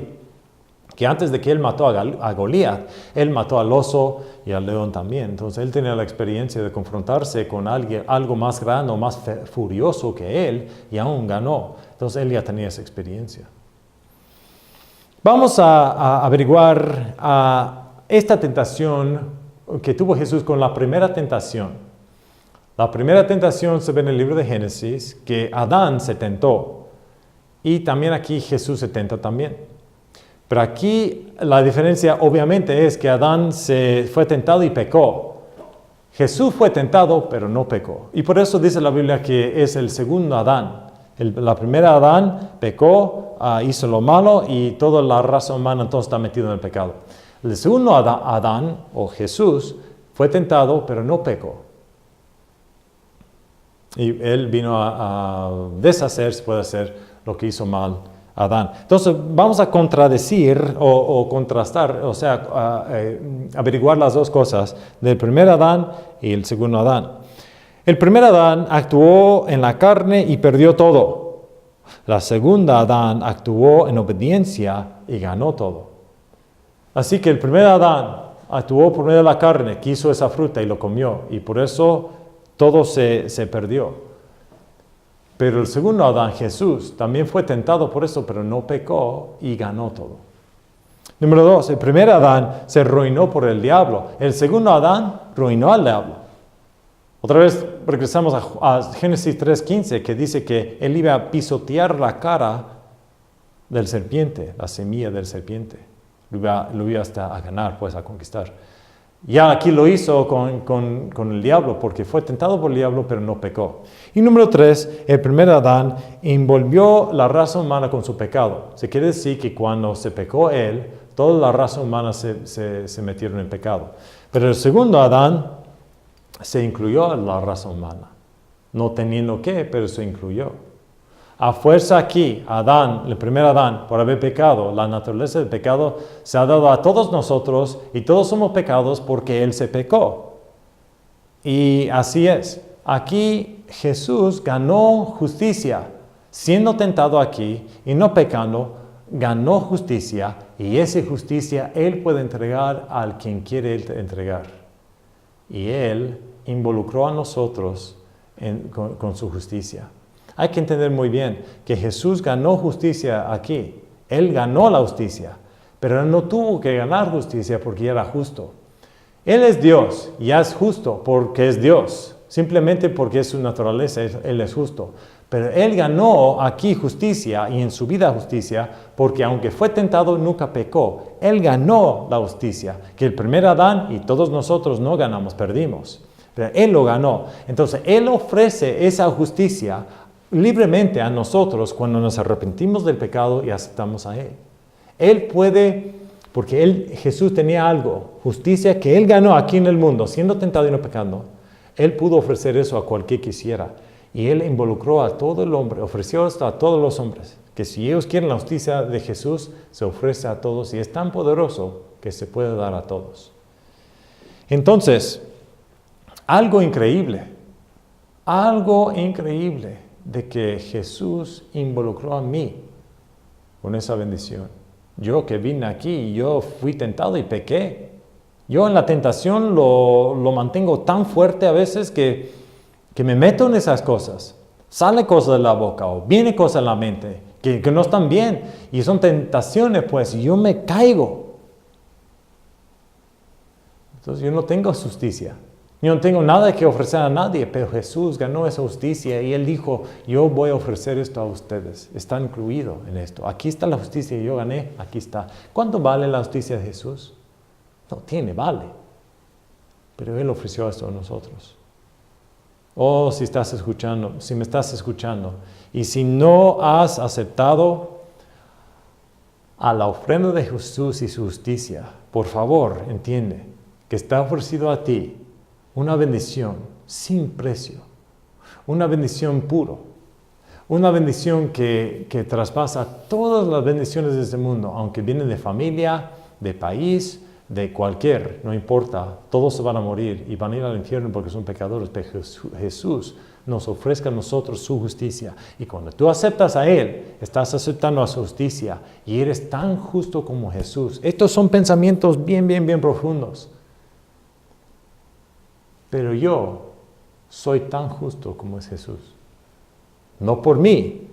que antes de que él mató a Goliat, él mató al oso y al león también. Entonces él tenía la experiencia de confrontarse con algo más grande o más furioso que él, y aún ganó. Entonces él ya tenía esa experiencia. Vamos a averiguar esta tentación que tuvo Jesús con la primera tentación. La primera tentación se ve en el libro de Génesis, que Adán se tentó. Y también aquí Jesús se tenta también. Pero aquí la diferencia obviamente es que Adán se fue tentado y pecó. Jesús fue tentado, pero no pecó. Y por eso dice la Biblia que es el segundo Adán. La primera Adán pecó, hizo lo malo y toda la raza humana entonces está metida en el pecado. El segundo Adán, o Jesús, fue tentado, pero no pecó. Y él vino a deshacer, se puede hacer, lo que hizo mal Adán. Entonces vamos a contradecir o contrastar, o sea, averiguar las dos cosas del primer Adán y el segundo Adán. El primer Adán actuó en la carne y perdió todo. La segunda Adán actuó en obediencia y ganó todo. Así que el primer Adán actuó por medio de la carne, quiso esa fruta y lo comió, y por eso todo se perdió. Pero el segundo Adán, Jesús, también fue tentado por eso, pero no pecó y ganó todo. Número 2, el primer Adán se arruinó por el diablo. El segundo Adán arruinó al diablo. Otra vez regresamos a Génesis 3:15, que dice que él iba a pisotear la cara del serpiente, la semilla del serpiente. Lo iba hasta a ganar, pues a conquistar. Ya aquí lo hizo con el diablo, porque fue tentado por el diablo, pero no pecó. Y número 3, el primer Adán envolvió la raza humana con su pecado. Se quiere decir que cuando se pecó él, toda la raza humana se metieron en pecado. Pero el segundo Adán se incluyó en la raza humana. No teniendo que, pero se incluyó. A fuerza aquí, Adán, el primer Adán, por haber pecado, la naturaleza del pecado se ha dado a todos nosotros y todos somos pecados porque él se pecó. Y así es. Aquí Jesús ganó justicia, siendo tentado aquí y no pecando, ganó justicia y esa justicia él puede entregar al quien quiere entregar. Y él involucró a nosotros con su justicia. Hay que entender muy bien que Jesús ganó justicia aquí. Él ganó la justicia, pero él no tuvo que ganar justicia porque era justo. Él es Dios y es justo porque es Dios, simplemente porque es su naturaleza, él es justo. Pero él ganó aquí justicia y en su vida justicia porque aunque fue tentado nunca pecó. Él ganó la justicia, que el primer Adán y todos nosotros no ganamos, perdimos. Pero él lo ganó. Entonces él ofrece esa justicia libremente a nosotros cuando nos arrepentimos del pecado y aceptamos a él. Él puede, porque Jesús tenía algo, justicia que él ganó aquí en el mundo, siendo tentado y no pecando. Él pudo ofrecer eso a cualquier quisiera. Y él involucró a todo el hombre, ofreció esto a todos los hombres. Que si ellos quieren la justicia de Jesús, se ofrece a todos y es tan poderoso que se puede dar a todos. Entonces, algo increíble de que Jesús involucró a mí con esa bendición. Yo que vine aquí, yo fui tentado y pequé. Yo en la tentación lo mantengo tan fuerte a veces que me meto en esas cosas. Sale cosas de la boca o viene cosas en la mente que no están bien. Y son tentaciones, pues, y yo me caigo. Entonces yo no tengo justicia. Yo no tengo nada que ofrecer a nadie, pero Jesús ganó esa justicia y él dijo, yo voy a ofrecer esto a ustedes. Está incluido en esto. Aquí está la justicia que yo gané, aquí está. ¿Cuánto vale la justicia de Jesús? No tiene, vale. Pero él ofreció esto a nosotros. Oh, si me estás escuchando, y si no has aceptado a la ofrenda de Jesús y su justicia, por favor, entiende que está ofrecido a ti una bendición sin precio, una bendición puro, una bendición que traspasa todas las bendiciones de este mundo, aunque vienen de familia, de país, de cualquier, no importa, todos se van a morir y van a ir al infierno porque son pecadores, pero Jesús nos ofrezca a nosotros su justicia. Y cuando tú aceptas a Él, estás aceptando a su justicia y eres tan justo como Jesús. Estos son pensamientos bien profundos. Pero yo soy tan justo como es Jesús. No por mí,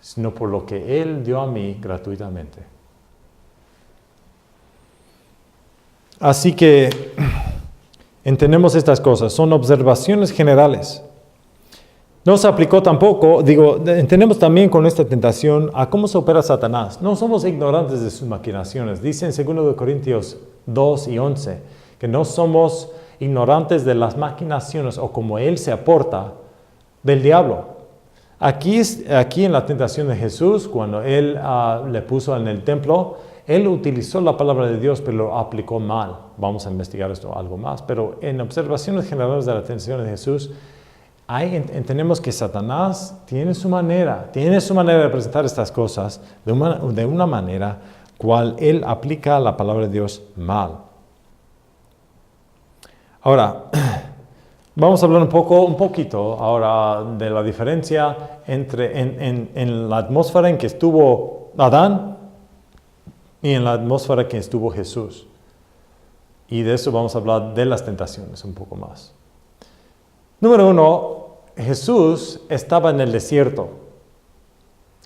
sino por lo que Él dio a mí gratuitamente. Así que entendemos estas cosas, son observaciones generales. No se aplicó tampoco, entendemos también con esta tentación a cómo se opera Satanás. No somos ignorantes de sus maquinaciones. Dice en 2 Corintios 2 y 11 que no somos ignorantes de las maquinaciones o como él se aporta del diablo. Aquí en la tentación de Jesús, cuando él le puso en el templo, él utilizó la palabra de Dios, pero lo aplicó mal. Vamos a investigar esto algo más. Pero en observaciones generales de la tentación de Jesús, Entendemos que Satanás tiene su manera de presentar estas cosas de una manera cual él aplica la palabra de Dios mal. Ahora, vamos a hablar un poquito ahora de la diferencia en la atmósfera en que estuvo Adán y en la atmósfera en que estuvo Jesús. Y de eso vamos a hablar de las tentaciones un poco más. Número 1, Jesús estaba en el desierto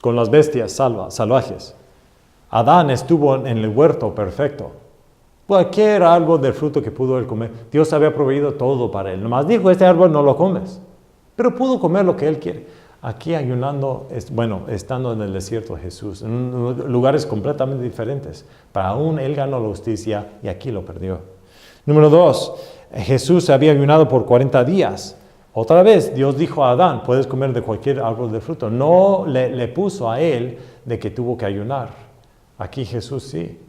con las bestias salvajes. Adán estuvo en el huerto perfecto. Cualquier árbol del fruto que pudo él comer, Dios había proveído todo para él. Nomás dijo, este árbol no lo comes. Pero pudo comer lo que él quiere. Aquí ayunando, estando en el desierto Jesús, en lugares completamente diferentes. Pero aún él ganó la justicia y aquí lo perdió. Número 2, Jesús había ayunado por 40 días. Otra vez, Dios dijo a Adán, puedes comer de cualquier árbol de fruto. No le puso a él de que tuvo que ayunar. Aquí Jesús sí.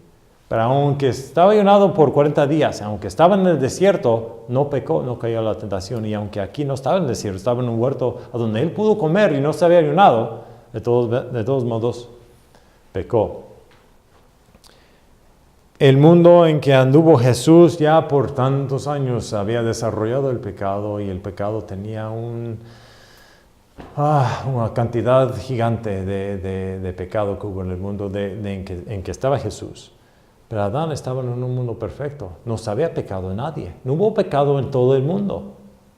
Pero aunque estaba ayunado por 40 días, aunque estaba en el desierto, no pecó, no cayó a la tentación. Y aunque aquí no estaba en el desierto, estaba en un huerto a donde él pudo comer y no se había ayunado, de todos modos, pecó. El mundo en que anduvo Jesús ya por tantos años había desarrollado el pecado y el pecado tenía una cantidad gigante de pecado que hubo en el mundo en que estaba Jesús. Pero Adán estaba en un mundo perfecto, no se había pecado en nadie, no hubo pecado en todo el mundo,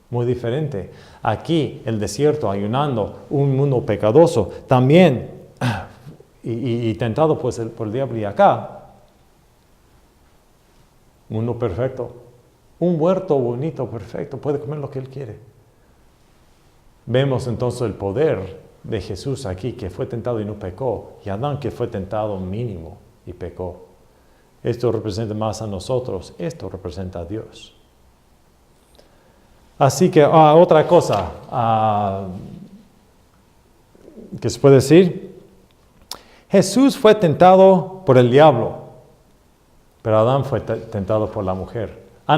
muy diferente. Aquí, el desierto, ayunando, un mundo pecadoso, también, y tentado pues por el diablo, y acá, mundo perfecto, un huerto bonito, perfecto, puede comer lo que él quiere. Vemos entonces el poder de Jesús aquí, que fue tentado y no pecó, y Adán, que fue tentado mínimo y pecó. Esto representa más a nosotros, esto representa a Dios. Así que otra cosa que se puede decir, Jesús fue tentado por el diablo, pero Adán fue tentado por la mujer. La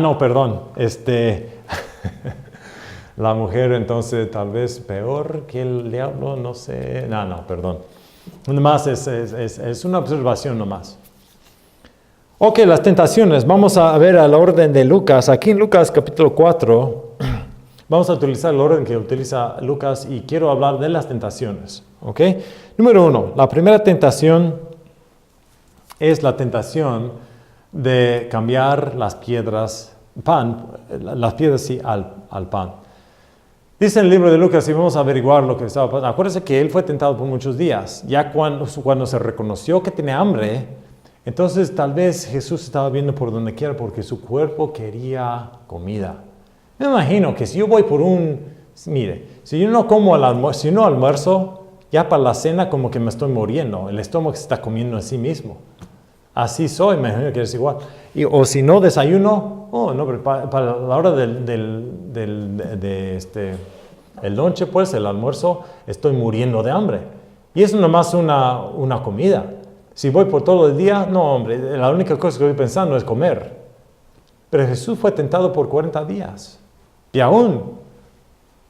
mujer entonces tal vez peor que el diablo, no sé. Perdón. Nomás es una observación nomás. Ok, las tentaciones. Vamos a ver al orden de Lucas. Aquí en Lucas capítulo 4, vamos a utilizar el orden que utiliza Lucas y quiero hablar de las tentaciones. Ok. Número 1, la primera tentación es la tentación de cambiar las piedras al pan. Dice en el libro de Lucas, y vamos a averiguar lo que estaba pasando. Acuérdense que él fue tentado por muchos días. Ya cuando se reconoció que tenía hambre, entonces tal vez Jesús estaba viendo por donde quiera porque su cuerpo quería comida. Me imagino que si yo voy si yo no como si no almuerzo, ya para la cena como que me estoy muriendo. El estómago se está comiendo en sí mismo. Así soy, me imagino que es igual. O si no desayuno, pero para la hora el lonche, pues, el almuerzo, estoy muriendo de hambre. Y es nomás una comida. Si voy por todo el día, no, hombre, la única cosa que estoy pensando es comer. Pero Jesús fue tentado por 40 días. Y aún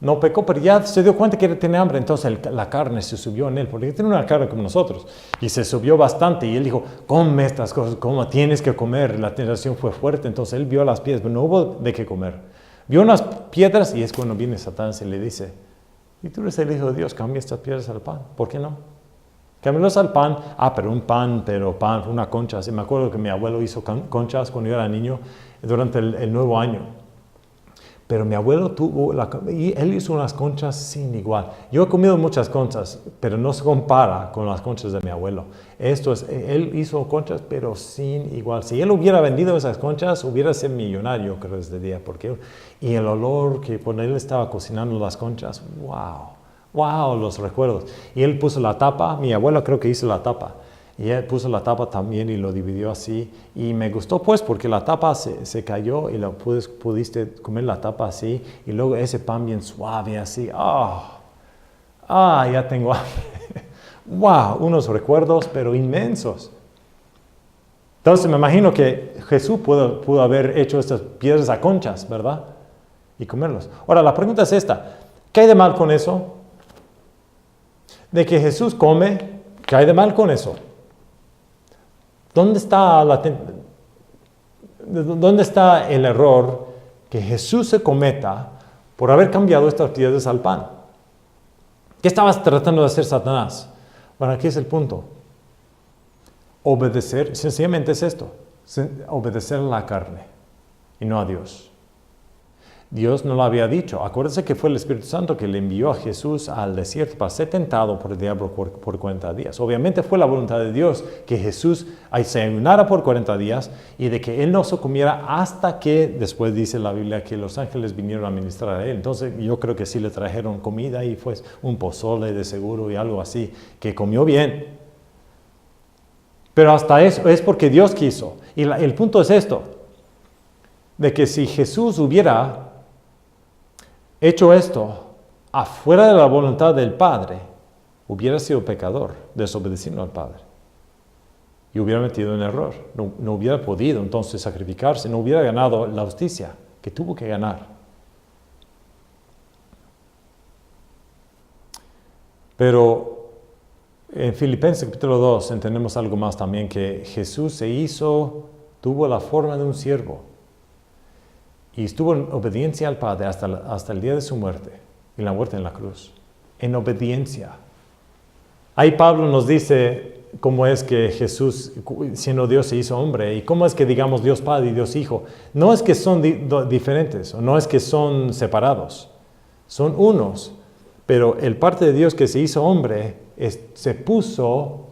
no pecó, pero ya se dio cuenta que tenía hambre. Entonces la carne se subió en él, porque tiene una carne como nosotros. Y se subió bastante. Y él dijo, come estas cosas, tienes que comer. La tentación fue fuerte. Entonces él vio las piedras, pero no hubo de qué comer. Vio unas piedras y es cuando viene Satán y le dice, y tú eres el Hijo de Dios, cambia estas piedras al pan. ¿Por qué no? Cámbialos al pan. Pero un pan, una concha. Sí, me acuerdo que mi abuelo hizo conchas cuando yo era niño durante el nuevo año. Pero mi abuelo y él hizo unas conchas sin igual. Yo he comido muchas conchas, pero no se compara con las conchas de mi abuelo. Él hizo conchas, pero sin igual. Si él hubiera vendido esas conchas, hubiera sido millonario, creo, ese día. Y el olor que cuando él estaba cocinando las conchas, wow, los recuerdos. Y él puso la tapa, mi abuelo creo que hizo la tapa. Y él puso la tapa también y lo dividió así. Y me gustó pues porque la tapa se cayó y pudiste comer la tapa así. Y luego ese pan bien suave así. Ya tengo hambre. Wow, unos recuerdos pero inmensos. Entonces me imagino que Jesús pudo haber hecho estas piedras a conchas, ¿verdad? Y comerlos. Ahora la pregunta es esta. ¿Qué hay de mal con eso? De que Jesús come, ¿qué hay de mal con eso? ¿Dónde está el error que Jesús se cometa por haber cambiado estas piedras al pan? ¿Qué estabas tratando de hacer Satanás? Bueno, aquí es el punto. Obedecer, sencillamente es esto, obedecer a la carne y no a Dios. Dios no lo había dicho. Acuérdense que fue el Espíritu Santo que le envió a Jesús al desierto para ser tentado por el diablo por 40 días. Obviamente fue la voluntad de Dios que Jesús se ayunara por 40 días y de que Él no se comiera hasta que, después dice la Biblia, que los ángeles vinieron a ministrar a Él. Entonces yo creo que sí le trajeron comida y fue un pozole de seguro y algo así, que comió bien. Pero hasta eso es porque Dios quiso. Y el punto es esto, de que si Jesús hubiera hecho esto afuera de la voluntad del Padre, hubiera sido pecador, desobedeciendo al Padre. Y hubiera metido en error. No hubiera podido entonces sacrificarse, no hubiera ganado la justicia que tuvo que ganar. Pero en Filipenses capítulo 2 entendemos algo más también, que Jesús tuvo la forma de un siervo. Y estuvo en obediencia al Padre hasta el día de su muerte, y la muerte en la cruz. En obediencia. Ahí Pablo nos dice cómo es que Jesús, siendo Dios, se hizo hombre. Y cómo es que, digamos, Dios Padre y Dios Hijo. No es que son diferentes, o no es que son separados. Son unos. Pero el parte de Dios que se hizo hombre, se puso,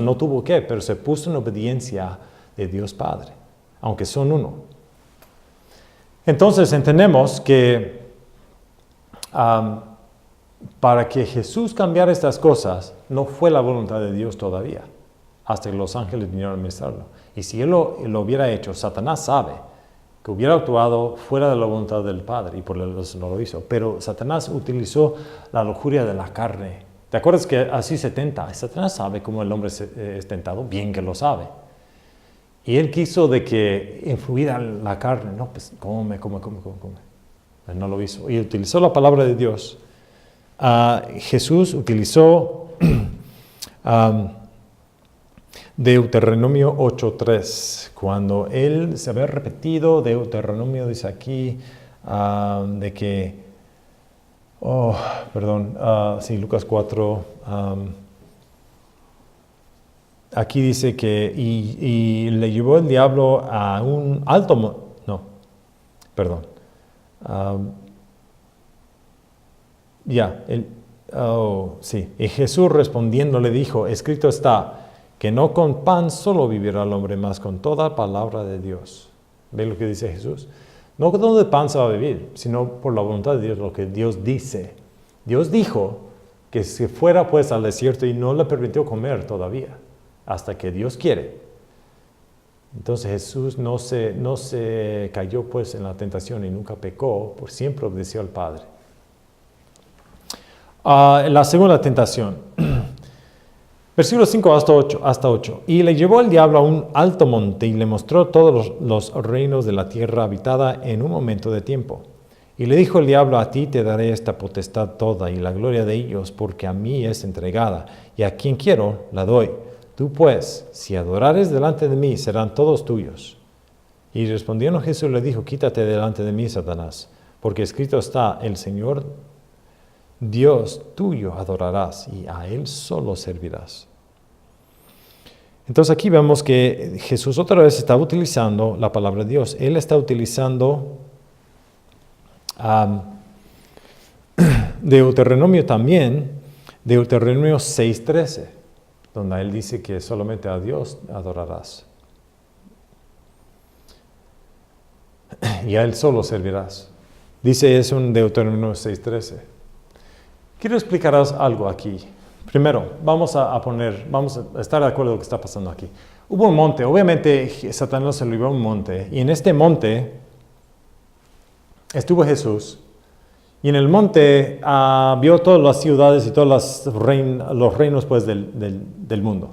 no tuvo que, pero se puso en obediencia de Dios Padre. Aunque son uno. Entonces entendemos que para que Jesús cambiara estas cosas, no fue la voluntad de Dios todavía, hasta que los ángeles vinieron a administrarlo. Y si Él lo hubiera hecho, Satanás sabe que hubiera actuado fuera de la voluntad del Padre, y por eso no lo hizo. Pero Satanás utilizó la lujuria de la carne. ¿Te acuerdas que así se tenta? Satanás sabe cómo el hombre es tentado, bien que lo sabe. Y él quiso de que influyera la carne. No, pues come. Él no lo hizo. Y utilizó la palabra de Dios. Jesús utilizó Deuteronomio 8:3. Cuando él se había repetido, Deuteronomio dice aquí, de que, Lucas 4, aquí dice que, y le llevó el diablo a un alto, y Jesús respondiendo le dijo, escrito está, que no con pan solo vivirá el hombre, mas con toda palabra de Dios. ¿Ve lo que dice Jesús? No con todo de pan se va a vivir, sino por la voluntad de Dios, lo que Dios dice. Dios dijo que se fuera pues al desierto y no le permitió comer todavía, hasta que Dios quiere. Entonces Jesús no se cayó pues en la tentación y nunca pecó, por siempre obedeció al Padre. La segunda tentación, versículos 5 hasta 8. Y le llevó el diablo a un alto monte y le mostró todos los reinos de la tierra habitada en un momento de tiempo. Y le dijo el diablo, a ti te daré esta potestad toda y la gloria de ellos, porque a mí es entregada, y a quien quiero la doy. Tú pues, si adorares delante de mí, serán todos tuyos. Y respondiendo Jesús le dijo, quítate delante de mí, Satanás, porque escrito está, el Señor Dios tuyo adorarás, y a Él solo servirás. Entonces aquí vemos que Jesús otra vez está utilizando la palabra de Dios. Él está utilizando Deuteronomio también, Deuteronomio 6:13. Donde Él dice que solamente a Dios adorarás. Y a Él solo servirás. Dice eso en Deuteronomio 6:13. Quiero explicaros algo aquí. Primero, vamos a estar de acuerdo con lo que está pasando aquí. Hubo un monte, obviamente Satanás se lo llevó a un monte, y en este monte estuvo Jesús. Y en el monte vio todas las ciudades y todos los reinos pues, del mundo.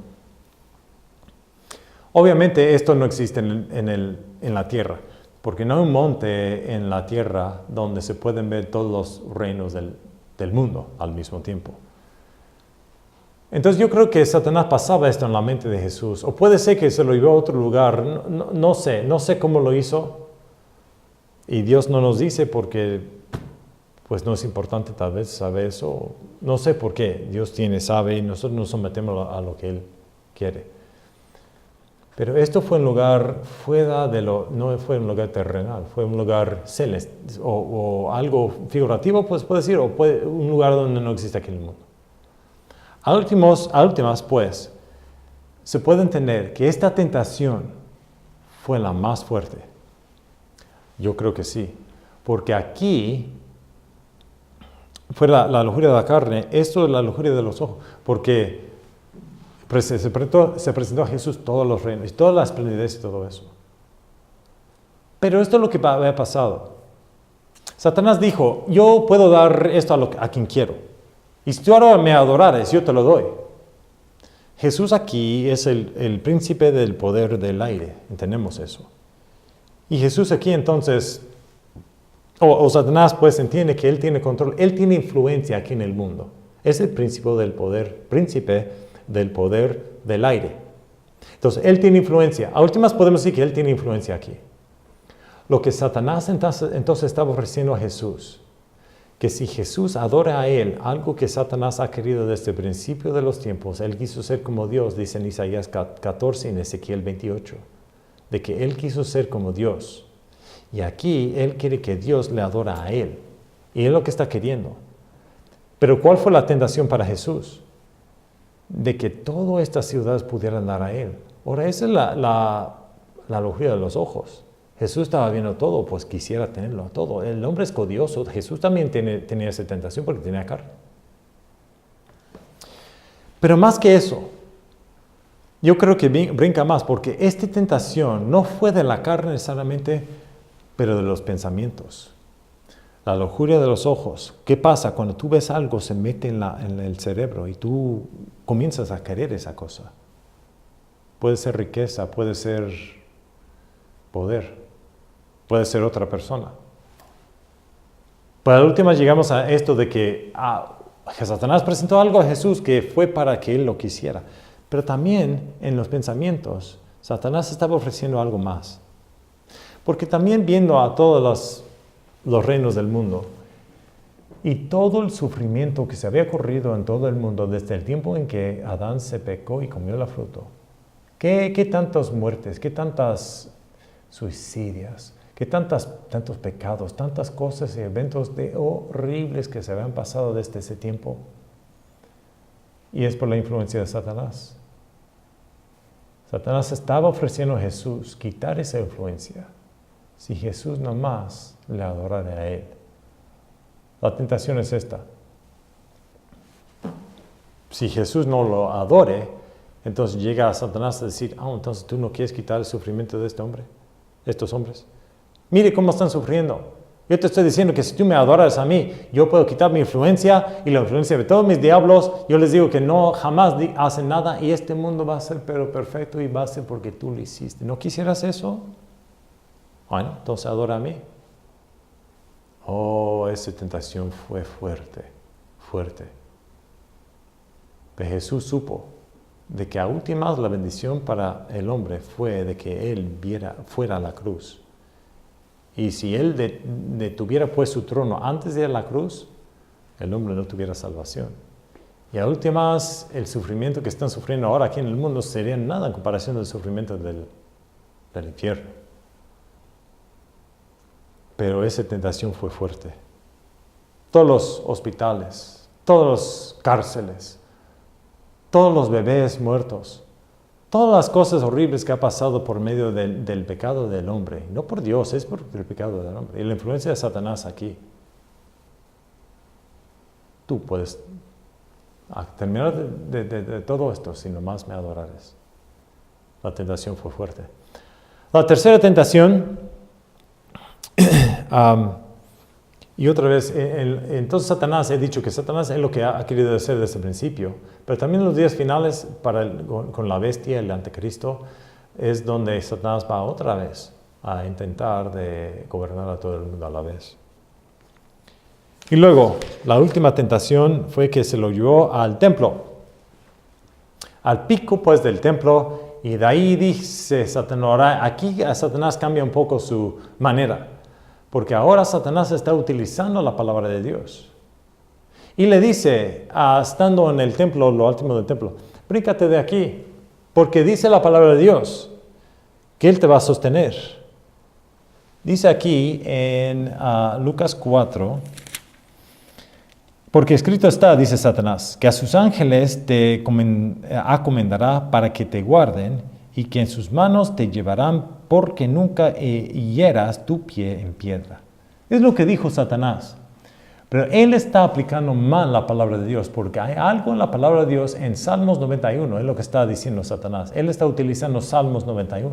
Obviamente esto no existe en la tierra, porque no hay un monte en la tierra donde se pueden ver todos los reinos del mundo al mismo tiempo. Entonces yo creo que Satanás pasaba esto en la mente de Jesús, o puede ser que se lo llevó a otro lugar, no sé cómo lo hizo, y Dios no nos dice porque pues no es importante tal vez saber eso, no sé por qué, Dios sabe y nosotros nos sometemos a lo que Él quiere. Pero esto fue un lugar fuera no fue un lugar terrenal, fue un lugar celeste, o algo figurativo, pues puede decir, un lugar donde no existe aquí en el mundo. A últimas, pues, se puede entender que esta tentación fue la más fuerte. Yo creo que sí, porque aquí fue la lujuria de la carne, esto es la lujuria de los ojos, porque se presentó a Jesús todos los reinos, toda la esplendidez y todo eso. Pero esto es lo que había pasado. Satanás dijo, yo puedo dar esto a quien quiero. Y si tú ahora me adorares, yo te lo doy. Jesús aquí es el príncipe del poder del aire, entendemos eso. Y Jesús aquí entonces, o Satanás pues entiende que él tiene control, él tiene influencia aquí en el mundo. Es el príncipe del poder del aire. Entonces, él tiene influencia. A últimas podemos decir que él tiene influencia aquí. Lo que Satanás entonces estaba ofreciendo a Jesús, que si Jesús adora a Él, algo que Satanás ha querido desde el principio de los tiempos, Él quiso ser como Dios, dice en Isaías 14 y en Ezequiel 28, de que Él quiso ser como Dios. Y aquí Él quiere que Dios le adora a Él. Y es lo que está queriendo. Pero ¿cuál fue la tentación para Jesús? De que todas estas ciudades pudieran dar a Él. Ahora, esa es la lujuria de los ojos. Jesús estaba viendo todo, pues quisiera tenerlo todo. El hombre es codioso. Jesús también tenía esa tentación porque tenía carne. Pero más que eso, yo creo que brinca más, porque esta tentación no fue de la carne necesariamente, pero de los pensamientos. La lujuria de los ojos. ¿Qué pasa? Cuando tú ves algo, se mete en el cerebro y tú comienzas a querer esa cosa. Puede ser riqueza, puede ser poder. Puede ser otra persona. Para la última llegamos a esto de que Satanás presentó algo a Jesús que fue para que él lo quisiera. Pero también en los pensamientos, Satanás estaba ofreciendo algo más. Porque también viendo a todos los reinos del mundo y todo el sufrimiento que se había corrido en todo el mundo desde el tiempo en que Adán se pecó y comió la fruta. ¿Qué tantas muertes, qué tantas suicidios, qué tantos pecados, tantas cosas y eventos horribles que se habían pasado desde ese tiempo? Y es por la influencia de Satanás. Satanás estaba ofreciendo a Jesús quitar esa influencia si Jesús nomás le adorara a Él. La tentación es esta. Si Jesús no lo adore, entonces llega a Satanás a decir, entonces tú no quieres quitar el sufrimiento de estos hombres. Mire cómo están sufriendo. Yo te estoy diciendo que si tú me adoras a mí, yo puedo quitar mi influencia y la influencia de todos mis diablos. Yo les digo que no, jamás hacen nada y este mundo va a ser pero perfecto y va a ser porque tú lo hiciste. ¿No quisieras eso? Bueno, entonces adora a mí. Esa tentación fue fuerte. Pero Jesús supo de que a últimas la bendición para el hombre fue de que él fuera a la cruz. Y si él tuviera pues su trono antes de ir a la cruz, el hombre no tuviera salvación. Y a últimas, el sufrimiento que están sufriendo ahora aquí en el mundo sería nada en comparación del sufrimiento del infierno. Pero esa tentación fue fuerte. Todos los hospitales, todas las cárceles, todos los bebés muertos, todas las cosas horribles que ha pasado por medio del pecado del hombre. No por Dios, es por el pecado del hombre. Y la influencia de Satanás aquí. Tú puedes terminar de todo esto si nomás me adorares. La tentación fue fuerte. La tercera tentación, y otra vez, entonces Satanás, he dicho que Satanás es lo que ha querido hacer desde el principio, pero también en los días finales con la bestia, el anticristo, es donde Satanás va otra vez a intentar de gobernar a todo el mundo a la vez. Y luego, la última tentación fue que se lo llevó al templo, al pico pues del templo, y de ahí dice Satanás, aquí Satanás cambia un poco su manera, porque ahora Satanás está utilizando la palabra de Dios. Y le dice, estando en el templo, lo último del templo, bríncate de aquí, porque dice la palabra de Dios, que Él te va a sostener. Dice aquí en Lucas 4, porque escrito está, dice Satanás, que a sus ángeles te encomendará para que te guarden y que en sus manos te llevarán porque nunca hieras tu pie en piedra. Es lo que dijo Satanás. Pero él está aplicando mal la palabra de Dios, porque hay algo en la palabra de Dios en Salmos 91, es lo que está diciendo Satanás. Él está utilizando Salmos 91.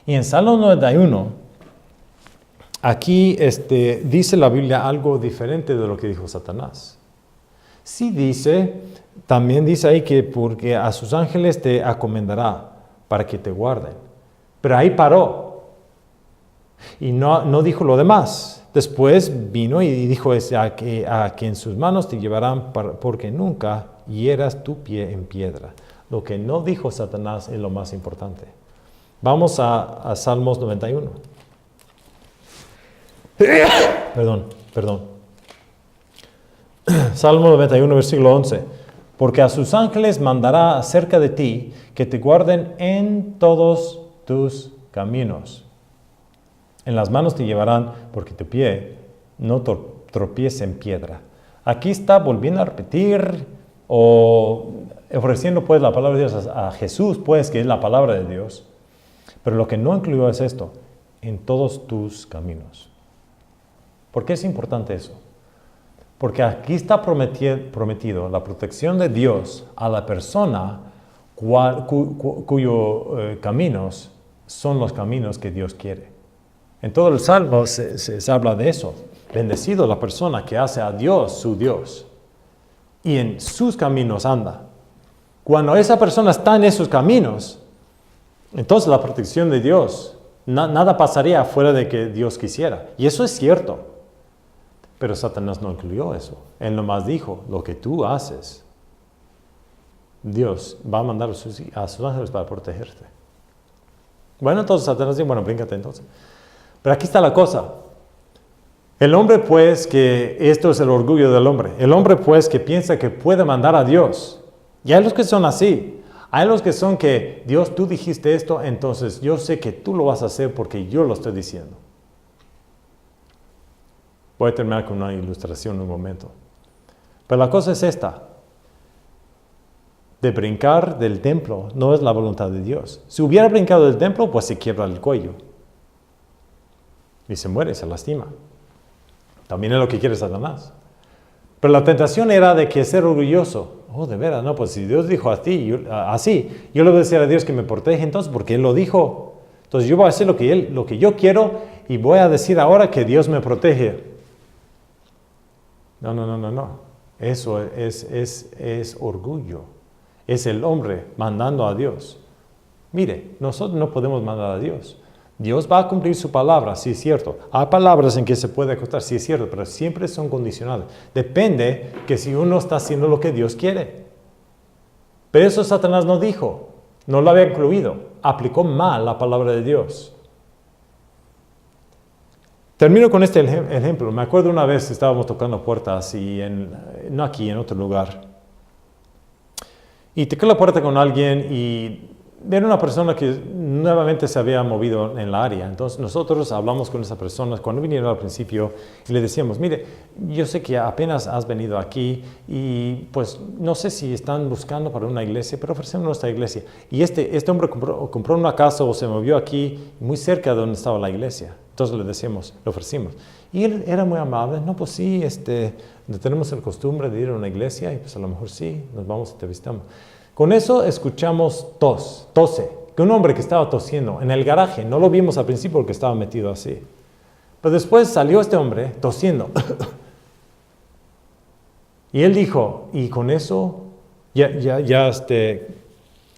Y en Salmos 91, aquí dice la Biblia algo diferente de lo que dijo Satanás. Sí dice, también dice ahí que porque a sus ángeles te encomendará para que te guarden. Pero ahí paró. Y no dijo lo demás. Después vino y dijo a que en sus manos te llevarán porque nunca hieras tu pie en piedra. Lo que no dijo Satanás es lo más importante. Vamos a Salmos 91. Perdón. Salmo 91, versículo 11. Porque a sus ángeles mandará acerca de ti que te guarden en todos tus caminos. En las manos te llevarán porque tu pie no tropiece en piedra. Aquí está volviendo a repetir o ofreciendo pues la palabra de Dios a Jesús, pues que es la palabra de Dios. Pero lo que no incluyó es esto, en todos tus caminos. ¿Por qué es importante eso? Porque aquí está prometido la protección de Dios a la persona cuyos caminos son los caminos que Dios quiere. En todo el Salmo se habla de eso. Bendecido la persona que hace a Dios su Dios y en sus caminos anda. Cuando esa persona está en esos caminos, entonces la protección de Dios, nada pasaría fuera de que Dios quisiera. Y eso es cierto. Pero Satanás no incluyó eso. Él nomás dijo, lo que tú haces, Dios va a mandar a sus ángeles para protegerte. Bueno, entonces Satanás dice, bueno, bríncate entonces. Pero aquí está la cosa. El hombre pues que, esto es el orgullo del hombre, el hombre pues que piensa que puede mandar a Dios. Y hay los que son así. Hay los que son que, Dios, tú dijiste esto, entonces yo sé que tú lo vas a hacer porque yo lo estoy diciendo. Voy a terminar con una ilustración en un momento. Pero la cosa es esta. De brincar del templo no es la voluntad de Dios. Si hubiera brincado del templo, pues se quiebra el cuello. Y se muere, se lastima. También es lo que quiere Satanás. Pero la tentación era de que ser orgulloso. Oh, de veras, no, pues si Dios dijo así, yo le voy a decir a Dios que me protege entonces porque Él lo dijo. Entonces yo voy a hacer lo que yo quiero y voy a decir ahora que Dios me protege. No. Eso es orgullo. Es el hombre mandando a Dios. Mire, nosotros no podemos mandar a Dios. Dios va a cumplir su palabra, sí es cierto. Hay palabras en que se puede acostar, sí es cierto, pero siempre son condicionales. Depende que si uno está haciendo lo que Dios quiere. Pero eso Satanás no dijo, no lo había incluido. Aplicó mal la palabra de Dios. Termino con este ejemplo. Me acuerdo una vez estábamos tocando puertas y no aquí, en otro lugar. Y toqué la puerta con alguien y era una persona que nuevamente se había movido en la área. Entonces nosotros hablamos con esa persona cuando vinieron al principio y le decíamos, mire, yo sé que apenas has venido aquí y pues no sé si están buscando para una iglesia, pero ofrecemos nuestra iglesia. Y este hombre compró una casa o se movió aquí muy cerca de donde estaba la iglesia. Entonces le decíamos, le ofrecimos. Y él era muy amable. No, pues sí, tenemos la costumbre de ir a una iglesia y pues a lo mejor sí, nos vamos y te visitamos. Con eso escuchamos tose, que un hombre que estaba tosiendo en el garaje, no lo vimos al principio porque estaba metido así. Pero después salió este hombre tosiendo. Y él dijo, y con eso ya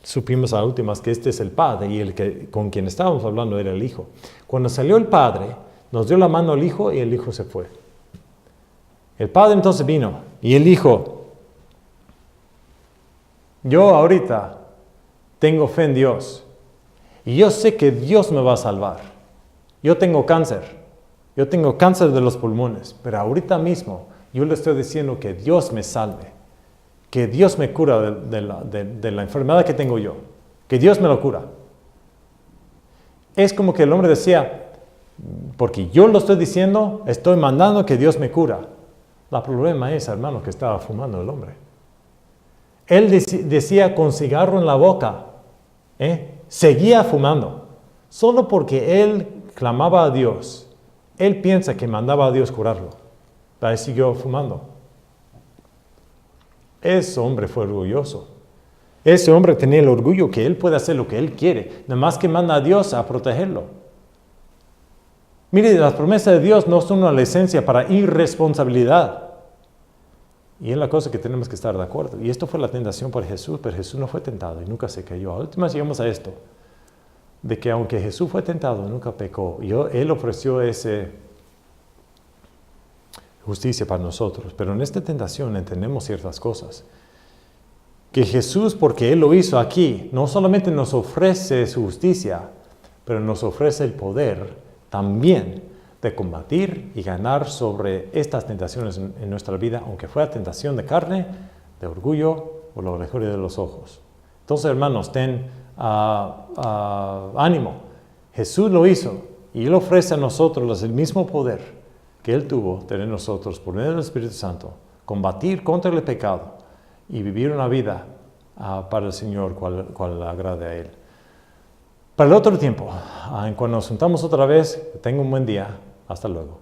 supimos a últimas que este es el padre y con quien estábamos hablando era el hijo. Cuando salió el padre, nos dio la mano al hijo y el hijo se fue. El padre entonces vino y él dijo, yo ahorita tengo fe en Dios y yo sé que Dios me va a salvar. Yo tengo cáncer de los pulmones, pero ahorita mismo yo le estoy diciendo que Dios me salve, que Dios me cura de la enfermedad que tengo yo, que Dios me lo cura. Es como que el hombre decía, porque yo lo estoy diciendo, estoy mandando que Dios me cura. El problema es, hermano, que estaba fumando el hombre. Él decía con cigarro en la boca, seguía fumando, solo porque él clamaba a Dios. Él piensa que mandaba a Dios curarlo, pero él siguió fumando. Ese hombre fue orgulloso. Ese hombre tenía el orgullo que él puede hacer lo que él quiere, nada más que manda a Dios a protegerlo. Mire, las promesas de Dios no son una licencia para irresponsabilidad. Y es la cosa que tenemos que estar de acuerdo. Y esto fue la tentación por Jesús, pero Jesús no fue tentado y nunca se cayó. A últimas llegamos a esto, de que aunque Jesús fue tentado, nunca pecó. Él ofreció esa justicia para nosotros. Pero en esta tentación entendemos ciertas cosas. Que Jesús, porque Él lo hizo aquí, no solamente nos ofrece su justicia, pero nos ofrece el poder también de combatir y ganar sobre estas tentaciones en nuestra vida, aunque fuera tentación de carne, de orgullo o la lujuria de los ojos. Entonces, hermanos, ten ánimo. Jesús lo hizo y Él ofrece a nosotros el mismo poder que Él tuvo tener nosotros por medio del Espíritu Santo, combatir contra el pecado y vivir una vida para el Señor cual le agrade a Él. Para el otro tiempo, cuando nos juntamos otra vez, que tenga un buen día. Hasta luego.